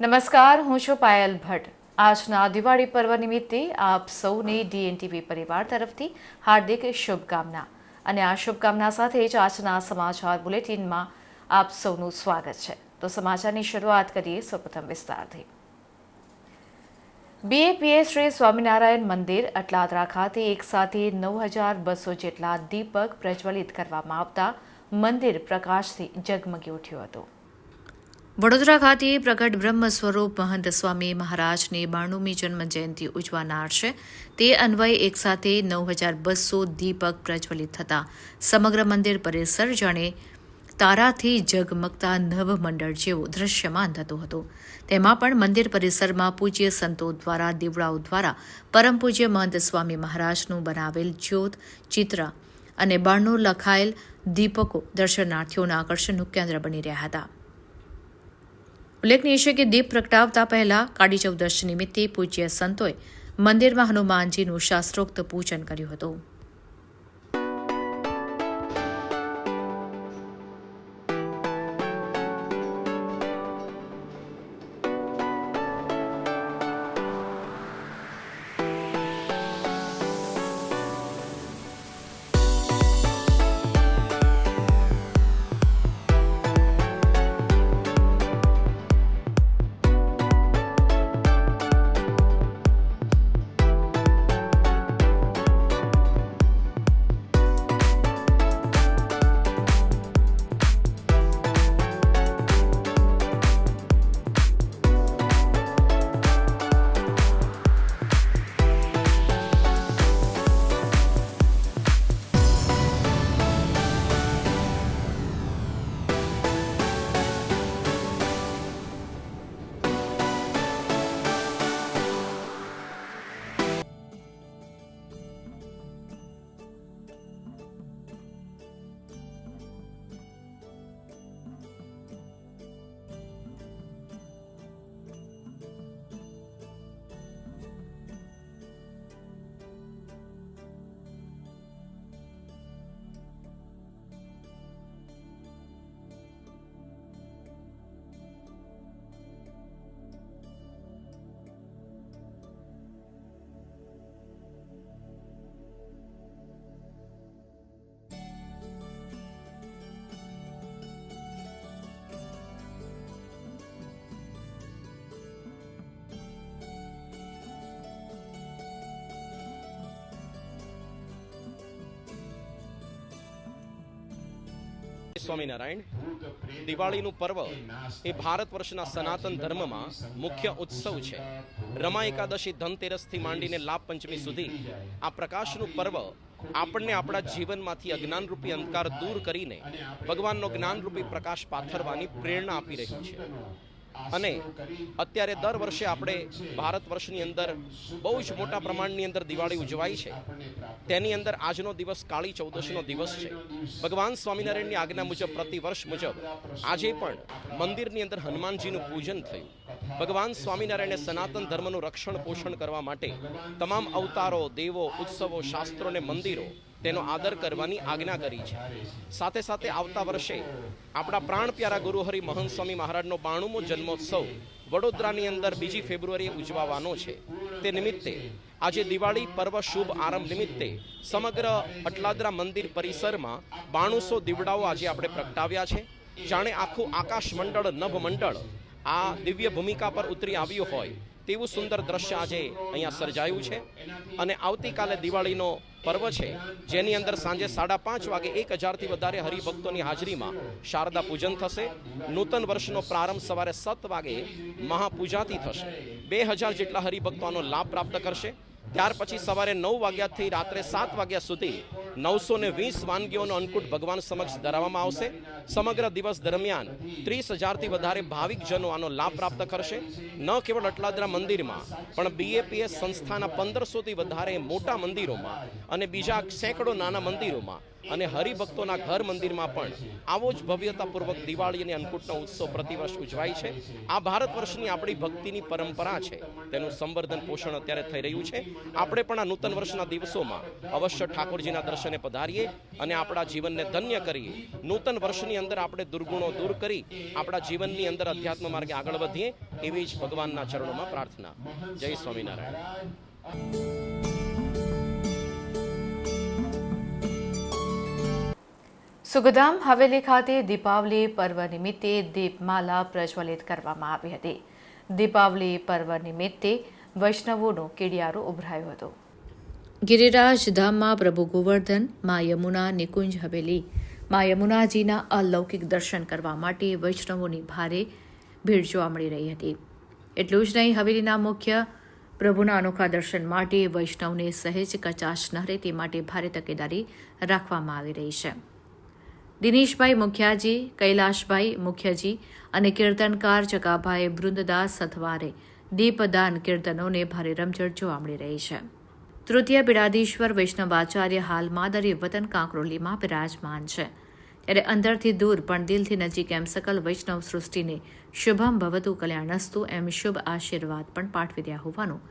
નમસ્કાર, હું છું પાયલ ભટ્ટ. આજના દિવાળી પર્વ નિમિત્તે આપ સૌને DNTV પરિવાર તરફથી હાર્દિક શુભકામના. અને આ શુભકામના સાથે જ આજના સમાચાર બુલેટિનમાં આપ સૌનું સ્વાગત છે. તો સમાચારની શરૂઆત કરીએ સૌપ્રથમ વિસ્તારથી. BAPS શ્રી સ્વામિનારાયણ મંદિર અટલાદરા ખાતે એક સાથે 9,200 જેટલા દીપક પ્રજ્વલિત કરવામાં આવતા મંદિર પ્રકાશથી ઝગમગી ઉઠ્યું હતું. વડોદરા ખાતે પ્રગટ બ્રહ્મ સ્વરૂપ મહંત સ્વામી મહારાજની 92મી જન્મ જયંતિ ઉજવાનાર છે. તે અન્વયે એક સાથે 9,200 દીપક પ્રજ્વલિત થતા સમગ્ર મંદિર પરિસર જાણે તારાથી ઝગમગતા નભમંડળ જેવું દ્રશ્યમાન થતું હતું. તેમાં પણ મંદિર પરિસરમાં પૂજ્ય સંતો દ્વારા દીવડાઓ દ્વારા પરમ પૂજ્ય મહંત સ્વામી મહારાજનું બનાવેલ જ્યોત ચિત્ર અને 92 લખાયેલ દીપકો દર્શનાર્થીઓના આકર્ષણનું કેન્દ્ર બની રહ્યા હતા. ઉલ્લેખનીય છે કે દીપ પ્રગટાવતા પહેલા કાળી ચૌદશ નિમિત્તે પૂજ્ય સંતોએ મંદિરમાં હનુમાનજીનું શાસ્ત્રોક્ત પૂજન કર્યું હતું. સ્વામિનારાયણ. દિવાળીનું પર્વ એ ભારત વર્ષના સનાતન ધર્મમાં મુખ્ય ઉત્સવ છે. રમા એકાદશી ધનતેરસથી માંડીને લાભ પંચમી સુધી આ પ્રકાશનું પર્વ આપણને આપણા જીવનમાંથી અજ્ઞાનરૂપી અંધકાર દૂર કરીને ભગવાનનો જ્ઞાનરૂપી પ્રકાશ પાથરવાની પ્રેરણા આપી રહ્યું છે. અને અત્યારે દર વર્ષે આપણે ભારત વર્ષની અંદર બહુ જ મોટા પ્રમાણની અંદર દિવાળી ઉજવાય છે. તેની અંદર આજનો દિવસ કાળી ચૌદશનો દિવસ છે. ભગવાન સ્વામિનારાયણની આજ્ઞા મુજબ પ્રતિવર્ષ મુજબ આજે પણ મંદિરની અંદર હનુમાનજીનું પૂજન થયું. ભગવાન સ્વામિનારાયણે સનાતન ધર્મનું રક્ષણ પોષણ કરવા માટે તમામ અવતારો, દેવો, ઉત્સવો, શાસ્ત્રો અને મંદિરો તેનો આદર કરવાની આજ્ઞા કરી છે. સાથે સાથે આવતા વર્ષે આપણા પ્રાણ પ્યારા ગુરુહરિ મહંત સ્વામી મહારાજનો 92મો જન્મોત્સવ વડોદરાની અંદર 2 ફેબ્રુઆરીએ ઉજવવાનો છે. તે નિમિત્તે આજે દિવાળી પર્વ શુભ આરંભ નિમિત્તે સમગ્ર અટલાદરા મંદિર પરિસરમાં 9200 દીવડાઓ આજે આપણે પ્રગટાવ્યા છે. જાણે આખું આકાશ મંડળ, નભ મંડળ આ દિવ્ય ભૂમિકા પર ઉતરી આવ્યું હોય તેવું સુંદર દ્રશ્ય આજે અહીંયા સર્જાયું છે. અને આવતીકાલે દિવાળીનો પર્વ છે, જેની અંદર સાંજે 5:30 વાગે 1000થી વધારે હરિભક્તોની હાજરીમાં શારદા પૂજન થશે. નૂતન વર્ષનો પ્રારંભ સવારે 7 વાગે મહાપૂજાથી થશે. 2000 જેટલા હરિભક્તો આનો લાભ પ્રાપ્ત કરશે. ત્યાર પછી સવારે 9 વાગ્યાથી રાત્રે 7 વાગ્યા સુધી 920 વાનગીઓનો અન્નકૂટ ભગવાન સમક્ષ ધરાવવામાં આવશે. સમગ્ર દિવસ દરમિયાન 30,000થી વધારે ભાવિકજનો આનો લાભ પ્રાપ્ત કરશે. ન કેવળ અટલાદરા મંદિરમાં પણ BAPS સંસ્થાના 1500થી વધારે મોટા મંદિરોમાં અને બીજા સેંકડો નાના મંદિરોમાં અને હરિભક્તોના ઘર મંદિરમાં પણ આવો જ ભવ્યતાપૂર્વક દિવાળી અને અન્નકૂટનો ઉત્સવ પ્રતિવર્ષ ઉજવાય છે. આ ભારત વર્ષની આપણી ભક્તિની પરંપરા છે, તેનું સંવર્ધન પોષણ અત્યારે થઈ રહ્યું છે. આપણે પણ આ નૂતન વર્ષના દિવસોમાં અવશ્ય ઠાકોરજીના દર્શન દર્શને પધારીએ અને આપણા જીવનને ધન્ય કરીએ. નૂતન વર્ષની અંદર આપણે દુર્ગુણો દૂર કરી આપણા જીવનની અંદર અધ્યાત્મ માર્ગે આગળ વધીએ એવી જ ભગવાનના ચરણોમાં પ્રાર્થના. જય સ્વામિનારાયણ. સુખધામ હવેલી ખાતે દીપાવલી પર્વ નિમિત્તે દીપમાલા પ્રજ્વલિત કરવામાં આવી હતી. દીપાવલી પર્વ નિમિત્તે વૈષ્ણવોનો કિડિયારો ઉભરાયો હતો. ગિરિરાજ ધામમાં પ્રભુ ગોવર્ધન, મા યમુના નિકુંજ હવેલી, મા યમુનાજીના અલૌકિક દર્શન કરવા માટે વૈષ્ણવોની ભારે ભીડ જોવા મળી રહી હતી. એટલું જ નહીં, હવેલીના મુખ્ય પ્રભુના અનોખા દર્શન માટે વૈષ્ણવને સહેજ કચાશ ન રહે તે માટે ભારે તકેદારી રાખવામાં આવી રહી છે. દિનેશભાઈ મુખિયાજી, કૈલાશભાઈ મુખિયાજી અને કીર્તનકાર ચકાભાઈ વૃંદદાસ સથવારે દીપદાન કીર્તનોને ભારે રમઝટ જોવા મળી રહી છે. તૃતીય પીડાધીશ્વર વૈષ્ણવાચાર્ય હાલ માદરી વતન કાંકરોલીમાં બિરાજમાન છે. ત્યારે અંદરથી દૂર પણ દિલથી નજીક એમ સકલ વૈષ્ણવ સૃષ્ટિને શુભમ ભવતુ કલ્યાણસ્તુ એમ શુભ આશીર્વાદ પણ પાઠવી રહ્યા હોવાનું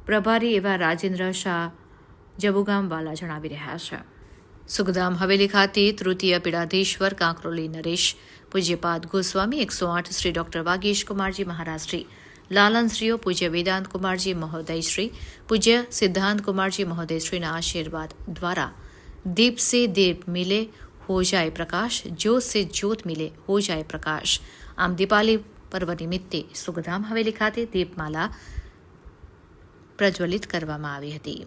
પ્રભારી એવા રાજેન્દ્ર શાહ જબુગામવાલા જણાવી રહ્યા છે. સુખધામ હવેલી ખાતે તૃતીય પીડાધીશ્વર કાંકરોલી નરેશ પૂજ્યપાદ ગોસ્વામી, 108 શ્રી ડોક્ટર વાગીશ કુમારજી મહારાજ શ્રી લાલનશ્રીઓ, પૂજ્ય વેદાંત કુમારજી મહોદય શ્રી, પૂજ્ય સિદ્ધાંત કુમારજી મહોદય શ્રીના આશીર્વાદ દ્વારા दीप से दीप मिले हो जाए प्रकाश, ज्योत से ज्योत मिले हो जाए प्रकाश. આમ દીપાવલી પર્વ નિમિત્તે સુખધામ હવેલી ખાતે દીપમાલા પ્રજ્વલિત કરવામાં આવી હતી.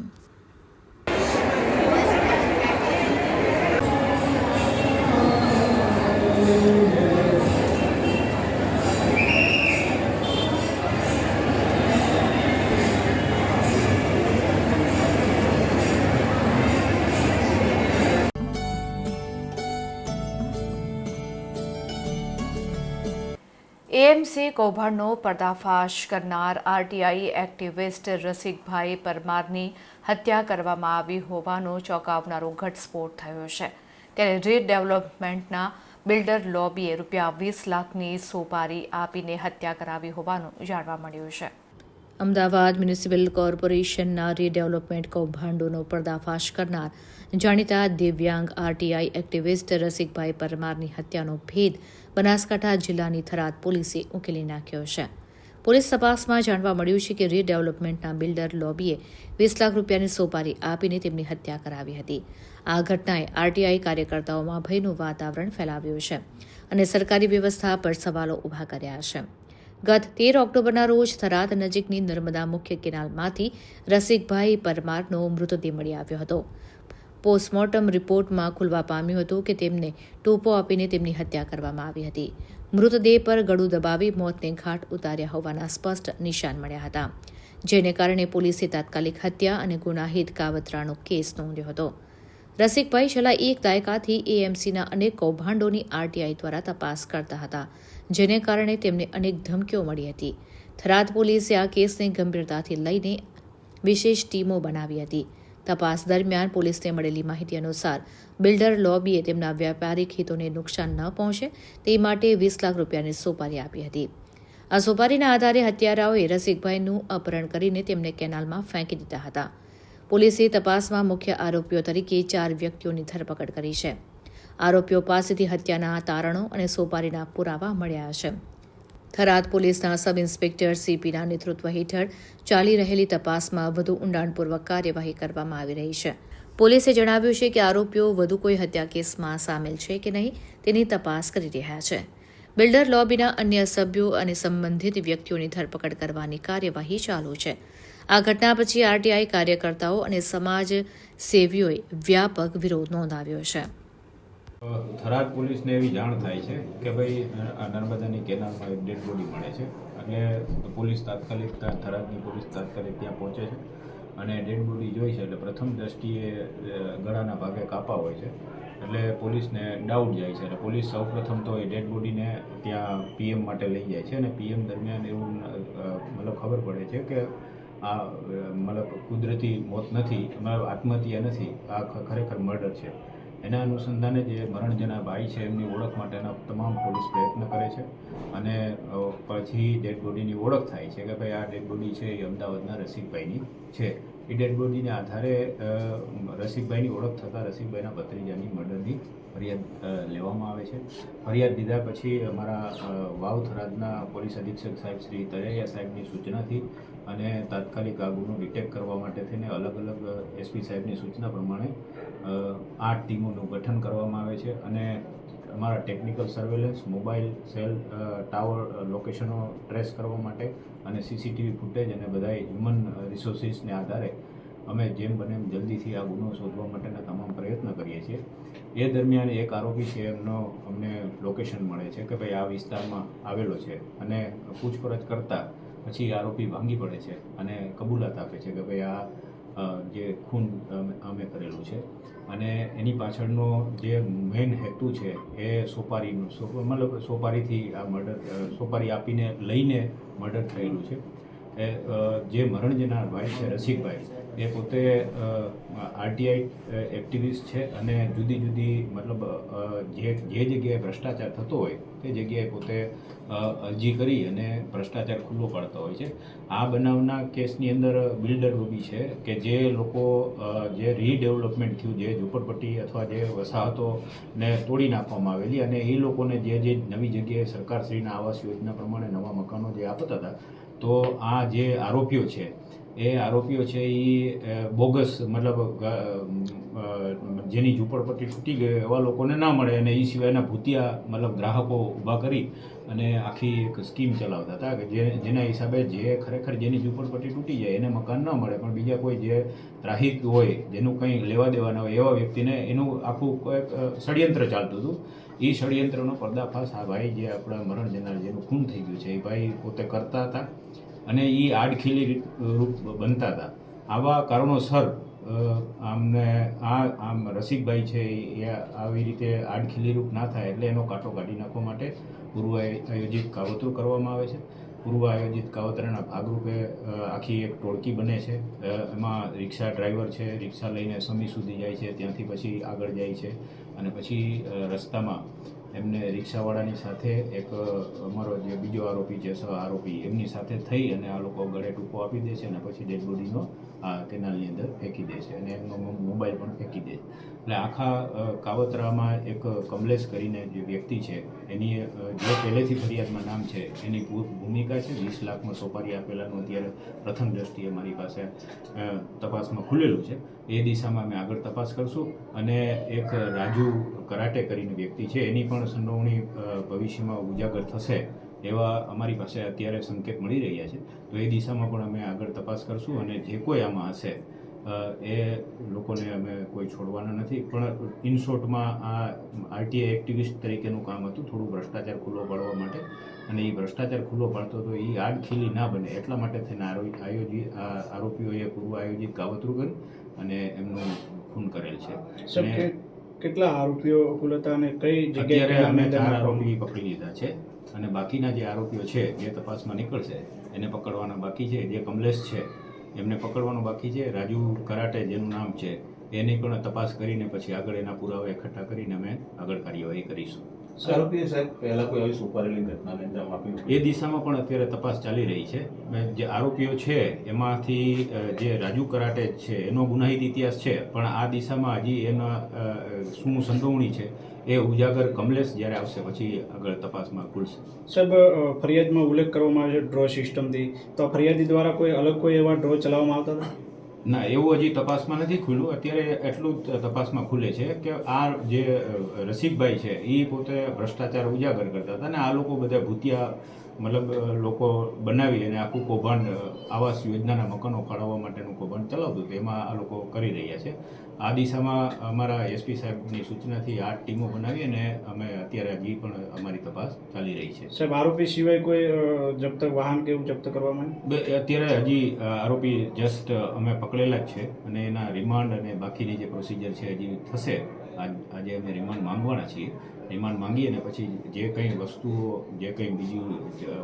એએમસી કૌભાંડનો પર્દાફાશ કરનાર આરટીઆઈ એક્ટિવિસ્ટ રસિકભાઈ પરમારની હત્યા કરવામાં આવી હોવાનો ચોંકાવનારો ઘટસ્ફોટ થયો છે. ત્યારે રીડેવલપમેન્ટના બિલ્ડર લોબીએ ₹20 લાખની સોપારી આપીને હત્યા કરાવી હોવાનું જાણવા મળ્યું છે. અમદાવાદ મ્યુનિસિપલ કોર્પોરેશનના રીડેવલપમેન્ટ કૌભાંડોનો પર્દાફાશ કરનાર જાણીતા દિવ્યાંગ આરટીઆઈ એક્ટિવિસ્ટ રસિકભાઈ પરમારની હત્યાનો ભેદ બનાસકાંઠા જિલ્લાની થરાદ પોલીસે ઉકેલી નાખ્યો છે. પોલીસ તપાસમાં જાણવા મળ્યું છે કે રીડેવલપમેન્ટના બિલ્ડર લોબીએ ₹20 લાખની સોપારી આપીને તેમની હત્યા કરાવી હતી. આ ઘટનાએ આરટીઆઈ કાર્યકર્તાઓમાં ભયનું વાતાવરણ ફેલાવ્યું છે અને સરકારી વ્યવસ્થા પર સવાલો ઊભા કર્યા છે. ગત 13 ઓક્ટોબરના રોજ થરાદ નજીકની નર્મદા મુખ્ય કેનાલમાંથી રસિકભાઈ પરમારનો મૃતદેહ મળી આવ્યો હતો. પોસ્ટમોર્ટમ રિપોર્ટમાં ખુલવા પામ્યું હતું કે તેમને ટોપો આપીને તેમની હત્યા કરવામાં આવી હતી. મૃતદેહ પર ગળું દબાવી મોતને ઘાટ ઉતાર્યા હોવાના સ્પષ્ટ નિશાન મળ્યા હતા, જેને કારણે પોલીસે તાત્કાલિક હત્યા અને ગુનાહિત કાવતરાનો કેસ નોંધ્યો હતો. રસિકભાઈ છેલ્લા 1 દાયકાથી એએમસીના અનેક કૌભાંડોની આરટીઆઈ દ્વારા તપાસ કરતા હતા, જેને કારણે તેમને અનેક ધમકીઓ મળી હતી. થરાદ પોલીસે આ કેસને ગંભીરતાથી લઈને વિશેષ ટીમો બનાવી હતી. તપાસ દરમિયાન પોલીસને મળેલી માહિતી અનુસાર બિલ્ડર લોબીએ તેમના વ્યાપારિક હિતોને નુકસાન ન પહોંચે તે માટે ₹20 લાખની સોપારી આપી હતી. આ સોપારીના આધારે હત્યારાઓએ રસિકભાઈનું અપહરણ કરીને તેમને કેનાલમાં ફેંકી દીધા હતા. પોલીસે તપાસમાં મુખ્ય આરોપીઓ તરીકે 4 વ્યક્તિઓની ધરપકડ કરી છે. આરોપીઓ પાસેથી હત્યાના તારણો અને સોપારીના પુરાવા મળ્યા છે. થરાદ પોલીસના સબ ઇન્સ્પેક્ટર સીપીના નેતૃત્વ હેઠળ ચાલી રહેલી તપાસમાં વધુ ઊંડાણપૂર્વક કાર્યવાહી કરવામાં આવી રહી છે. પોલીસે જણાવ્યું છે કે આરોપીઓ વધુ કોઈ હત્યા કેસમાં સામેલ છે કે નહીં તેની તપાસ કરી રહ્યા છે. બિલ્ડર લોબીના અન્ય સભ્યો અને સંબંધિત વ્યક્તિઓની ધરપકડ કરવાની કાર્યવાહી ચાલુ છે. આ ઘટના પછી આરટીઆઈ કાર્યકર્તાઓ અને સમાજ સેવીઓએ વ્યાપક વિરોધ નોંધાવ્યો છે. થરાદ પોલીસને એવી જાણ થાય છે કે ભાઈ નર્મદાની કેનાલમાં એક ડેડ બોડી મળે છે. એટલે પોલીસ તાત્કાલિક થરાદની પોલીસ તાત્કાલિક ત્યાં પહોંચે છે અને ડેડ બોડી જોઈ છે. એટલે પ્રથમ દ્રષ્ટિએ ગળાના ભાગે કાપા હોય છે. એટલે પોલીસને ડાઉટ જાય છે. એટલે પોલીસ સૌપ્રથમ તો એ ડેડ બોડીને ત્યાં પીએમ માટે લઈ જાય છે અને પીએમ દરમિયાન એવું મતલબ ખબર પડે છે કે આ મતલબ કુદરતી મોત નથી, મતલબ આત્મહત્યા નથી, આ ખરેખર મર્ડર છે. એના અનુસંધાને જે મરણ જનાર ભાઈ છે એમની ઓળખ માટેના તમામ પોલીસ પ્રયત્ન કરે છે અને પછી ડેડ બોડીની ઓળખ થાય છે કે ભાઈ આ ડેડ બોડી છે એ અમદાવાદના રસિકભાઈની છે. એ ડેડ બોડીને આધારે રસિકભાઈની ઓળખ થતાં રસિકભાઈના ભત્રીજાની મર્ડરની ફરિયાદ લેવામાં આવે છે. ફરિયાદ દીધા પછી અમારા વાવ થરાદના પોલીસ અધિક્ષક સાહેબ શ્રી તરૈયા સાહેબની સૂચનાથી અને તાત્કાલિક આ ગુનો ડિટેક્ટ કરવા માટે થઈને અલગ અલગ એસપી સાહેબની સૂચના પ્રમાણે 8 ટીમોનું ગઠન કરવામાં આવે છે અને અમારા technical surveillance, mobile cell, tower લોકેશનો ટ્રેસ કરવા માટે અને સીસીટીવી ફૂટેજ અને બધા હ્યુમન રિસોર્સિસને આધારે અમે જેમ બને એમ જલ્દીથી આ ગુનો શોધવા માટેના તમામ પ્રયત્ન કરીએ છીએ. એ દરમિયાન એક આરોપી છે એમનો અમને લોકેશન મળે છે કે ભાઈ આ વિસ્તારમાં આવેલો છે અને પૂછપરછ કરતાં પછી આરોપી ભાંગી પડે છે અને કબૂલાત આપે છે કે ભાઈ આ જે ખૂન અમે કરેલું છે અને એની પાછળનો જે મેઇન હેતુ છે એ સોપારીનું મતલબ સોપારીથી આ મર્ડર સોપારી આપીને લઈને મર્ડર થયેલું છે. જે મરણ જનાર ભાઈ છે રસિકભાઈ એ પોતે આરટીઆઈ એક્ટિવિસ્ટ છે અને જુદી જુદી મતલબ જે જગ્યાએ ભ્રષ્ટાચાર થતો હોય તે જગ્યાએ પોતે અરજી કરી અને ભ્રષ્ટાચાર ખુલ્લો પાડતો હોય છે. આ બનાવના કેસની અંદર બિલ્ડર લોબી છે કે જે લોકો જે રીડેવલપમેન્ટ થયું, જે ઝૂંપડપટ્ટી અથવા જે વસાહતોને તોડી નાખવામાં આવેલી અને એ લોકોને જે નવી જગ્યાએ સરકારશ્રીના આવાસ યોજના પ્રમાણે નવા મકાનો જે આપતા હતા, તો આ જે આરોપીઓ છે એ આરોપીઓ છે એ બોગસ મતલબ જેની ઝૂંપડપટ્ટી તૂટી ગઈ એવા લોકોને ના મળે અને એ સિવાયના ભૂતિયા મતલબ ગ્રાહકો ઊભા કરી અને આખી એક સ્કીમ ચલાવતા હતા કે જેના હિસાબે જે ખરેખર જેની ઝૂંપડપટ્ટી તૂટી જાય એને મકાન ન મળે, પણ બીજા કોઈ જે ત્રાહિક હોય જેનું કંઈ લેવા દેવાના હોય એવા વ્યક્તિને એનું આખું કોઈક ષડયંત્ર ચાલતું હતું. એ ષડયંત્રનો પર્દાફાશ આ ભાઈ જે આપણા મરણ જનાર જેનું ખૂન થઈ ગયું છે એ ભાઈ પોતે કરતા હતા અને એ આડખીલી રૂપ બનતા હતા. આવા કારણોસર આમ રસિકભાઈ છે એ આવી રીતે આડખીલી રૂપ ના થાય એટલે એનો કાંટો કાઢી નાખવા માટે પૂર્વ આયોજિત કાવતરું કરવામાં આવે છે. પૂર્વ આયોજિત કાવતરાના ભાગરૂપે આખી એક ટોળકી બને છે. એમાં રિક્ષા ડ્રાઈવર છે, રિક્ષા લઈને સમી સુધી જાય છે, ત્યાંથી પછી આગળ જાય છે અને પછી રસ્તામાં એમને રિક્ષાવાળાની સાથે એક અમારો જે બીજો આરોપી છે, સહ આરોપી, એમની સાથે થઈ અને આ લોકો ગળે ટૂંકો આપી દે છે અને પછી ડેડ બોડીનો આ કેનાલની અંદર ફેંકી દે છે અને એમનો મોબાઈલ પણ ફેંકી દે છે. એટલે આખા કાવતરામાં એક કમલેશ કરીને જે વ્યક્તિ છે એની જે પહેલેથી ફરિયાદમાં નામ છે એની ભૂમિકા છે. 20 લાખમાં સોપારી આપેલાનું અત્યારે પ્રથમ દ્રષ્ટિએ મારી પાસે તપાસમાં ખુલેલું છે. એ દિશામાં અમે આગળ તપાસ કરશું અને એક રાજુ કરાટે કરીને વ્યક્તિ છે એની પણ સંડોવણી ભવિષ્યમાં ઉજાગર થશે એવા અમારી પાસે અત્યારે સંકેત મળી રહ્યા છે. તો એ દિશામાં પણ અમે આગળ તપાસ કરશું અને જે કોઈ આમાં હશે એ લોકોને અમે કોઈ છોડવાના નથી. પણ ઇન શોર્ટમાં આ આરટીઆઈ એક્ટિવિસ્ટ તરીકેનું કામ હતું, થોડું ભ્રષ્ટાચાર ખુલ્લો પાડવા માટે, અને એ ભ્રષ્ટાચાર ખુલ્લો પાડતો તો એ આડખીલી ના બને એટલા માટે થઈને આરોપીઓએ પૂર્વ આયોજિત કાવતરું કરી અને એમનું ખૂન કરેલ છે. કેટલા આરોપીઓ કુલ હતા અને કઈ જગ્યાએ અમે 4 આરોપી પકડી લીધા છે અને બાકીના જે આરોપીઓ છે જે તપાસમાં નીકળશે એને પકડવાના બાકી છે. જે કમલેશ છે એમને પકડવાનું બાકી છે. રાજુ કરાટે જેનું નામ છે એની પણ તપાસ કરીને પછી આગળ એના પુરાવા એકઠા કરીને અમે આગળ કાર્યવાહી કરીશું. આરોપીએ સાહેબ પહેલા કોઈ આવી સોપારેલી ઘટનાને અંજામ આપ્યું? એ દિશામાં પણ અત્યારે તપાસ ચાલી રહી છે. જે આરોપીઓ છે એમાંથી જે રાજુ કરાટે છે એનો ગુનાહિત ઇતિહાસ છે, પણ આ દિશામાં હજી એના શું સંડોવણી છે એ ઉજાગર કમલેશ જ્યારે આવશે પછી આગળ તપાસમાં ખુલશે. સાહેબ, ફરિયાદમાં ઉલ્લેખ કરવામાં આવે છે ડ્રો સિસ્ટમથી, તો ફરિયાદી દ્વારા કોઈ અલગ કોઈ એવા ડ્રો ચલાવવામાં આવતા હતા? ના, એવું હજી તપાસમાં નથી ખુલ્યું. અત્યારે એટલું જ તપાસમાં ખુલે છે કે આ જે રસિકભાઈ છે એ પોતે ભ્રષ્ટાચાર ઉજાગર કરતા હતા અને આ લોકો બધા ભૂતિયા મતલબ લોકો બનાવી અને આખું કૌભાંડ આવાસ યોજનાના મકાનો ફાળવવા માટેનું કૌભાંડ ચલાવતું હતું. એમાં આ લોકો કરી રહ્યા છે. આ દિશામાં અમારા એસપી સાહેબની સૂચનાથી 8 ટીમો બનાવી અને અમે અત્યારે હજી પણ અમારી તપાસ ચાલી રહી છે. સાહેબ, આરોપી સિવાય કોઈ જપ્ત વાહન કે એવું જપ્ત કરવામાં અત્યારે હજી આરોપી જસ્ટ અમે પકડેલા જ છે અને એના રિમાન્ડ અને બાકીની જે પ્રોસિજર છે હજી થશે. આજે અમે રિમાન્ડ માંગવાના છીએ. રિમાન્ડ માંગી અને પછી જે કંઈ વસ્તુઓ, જે કંઈ બીજું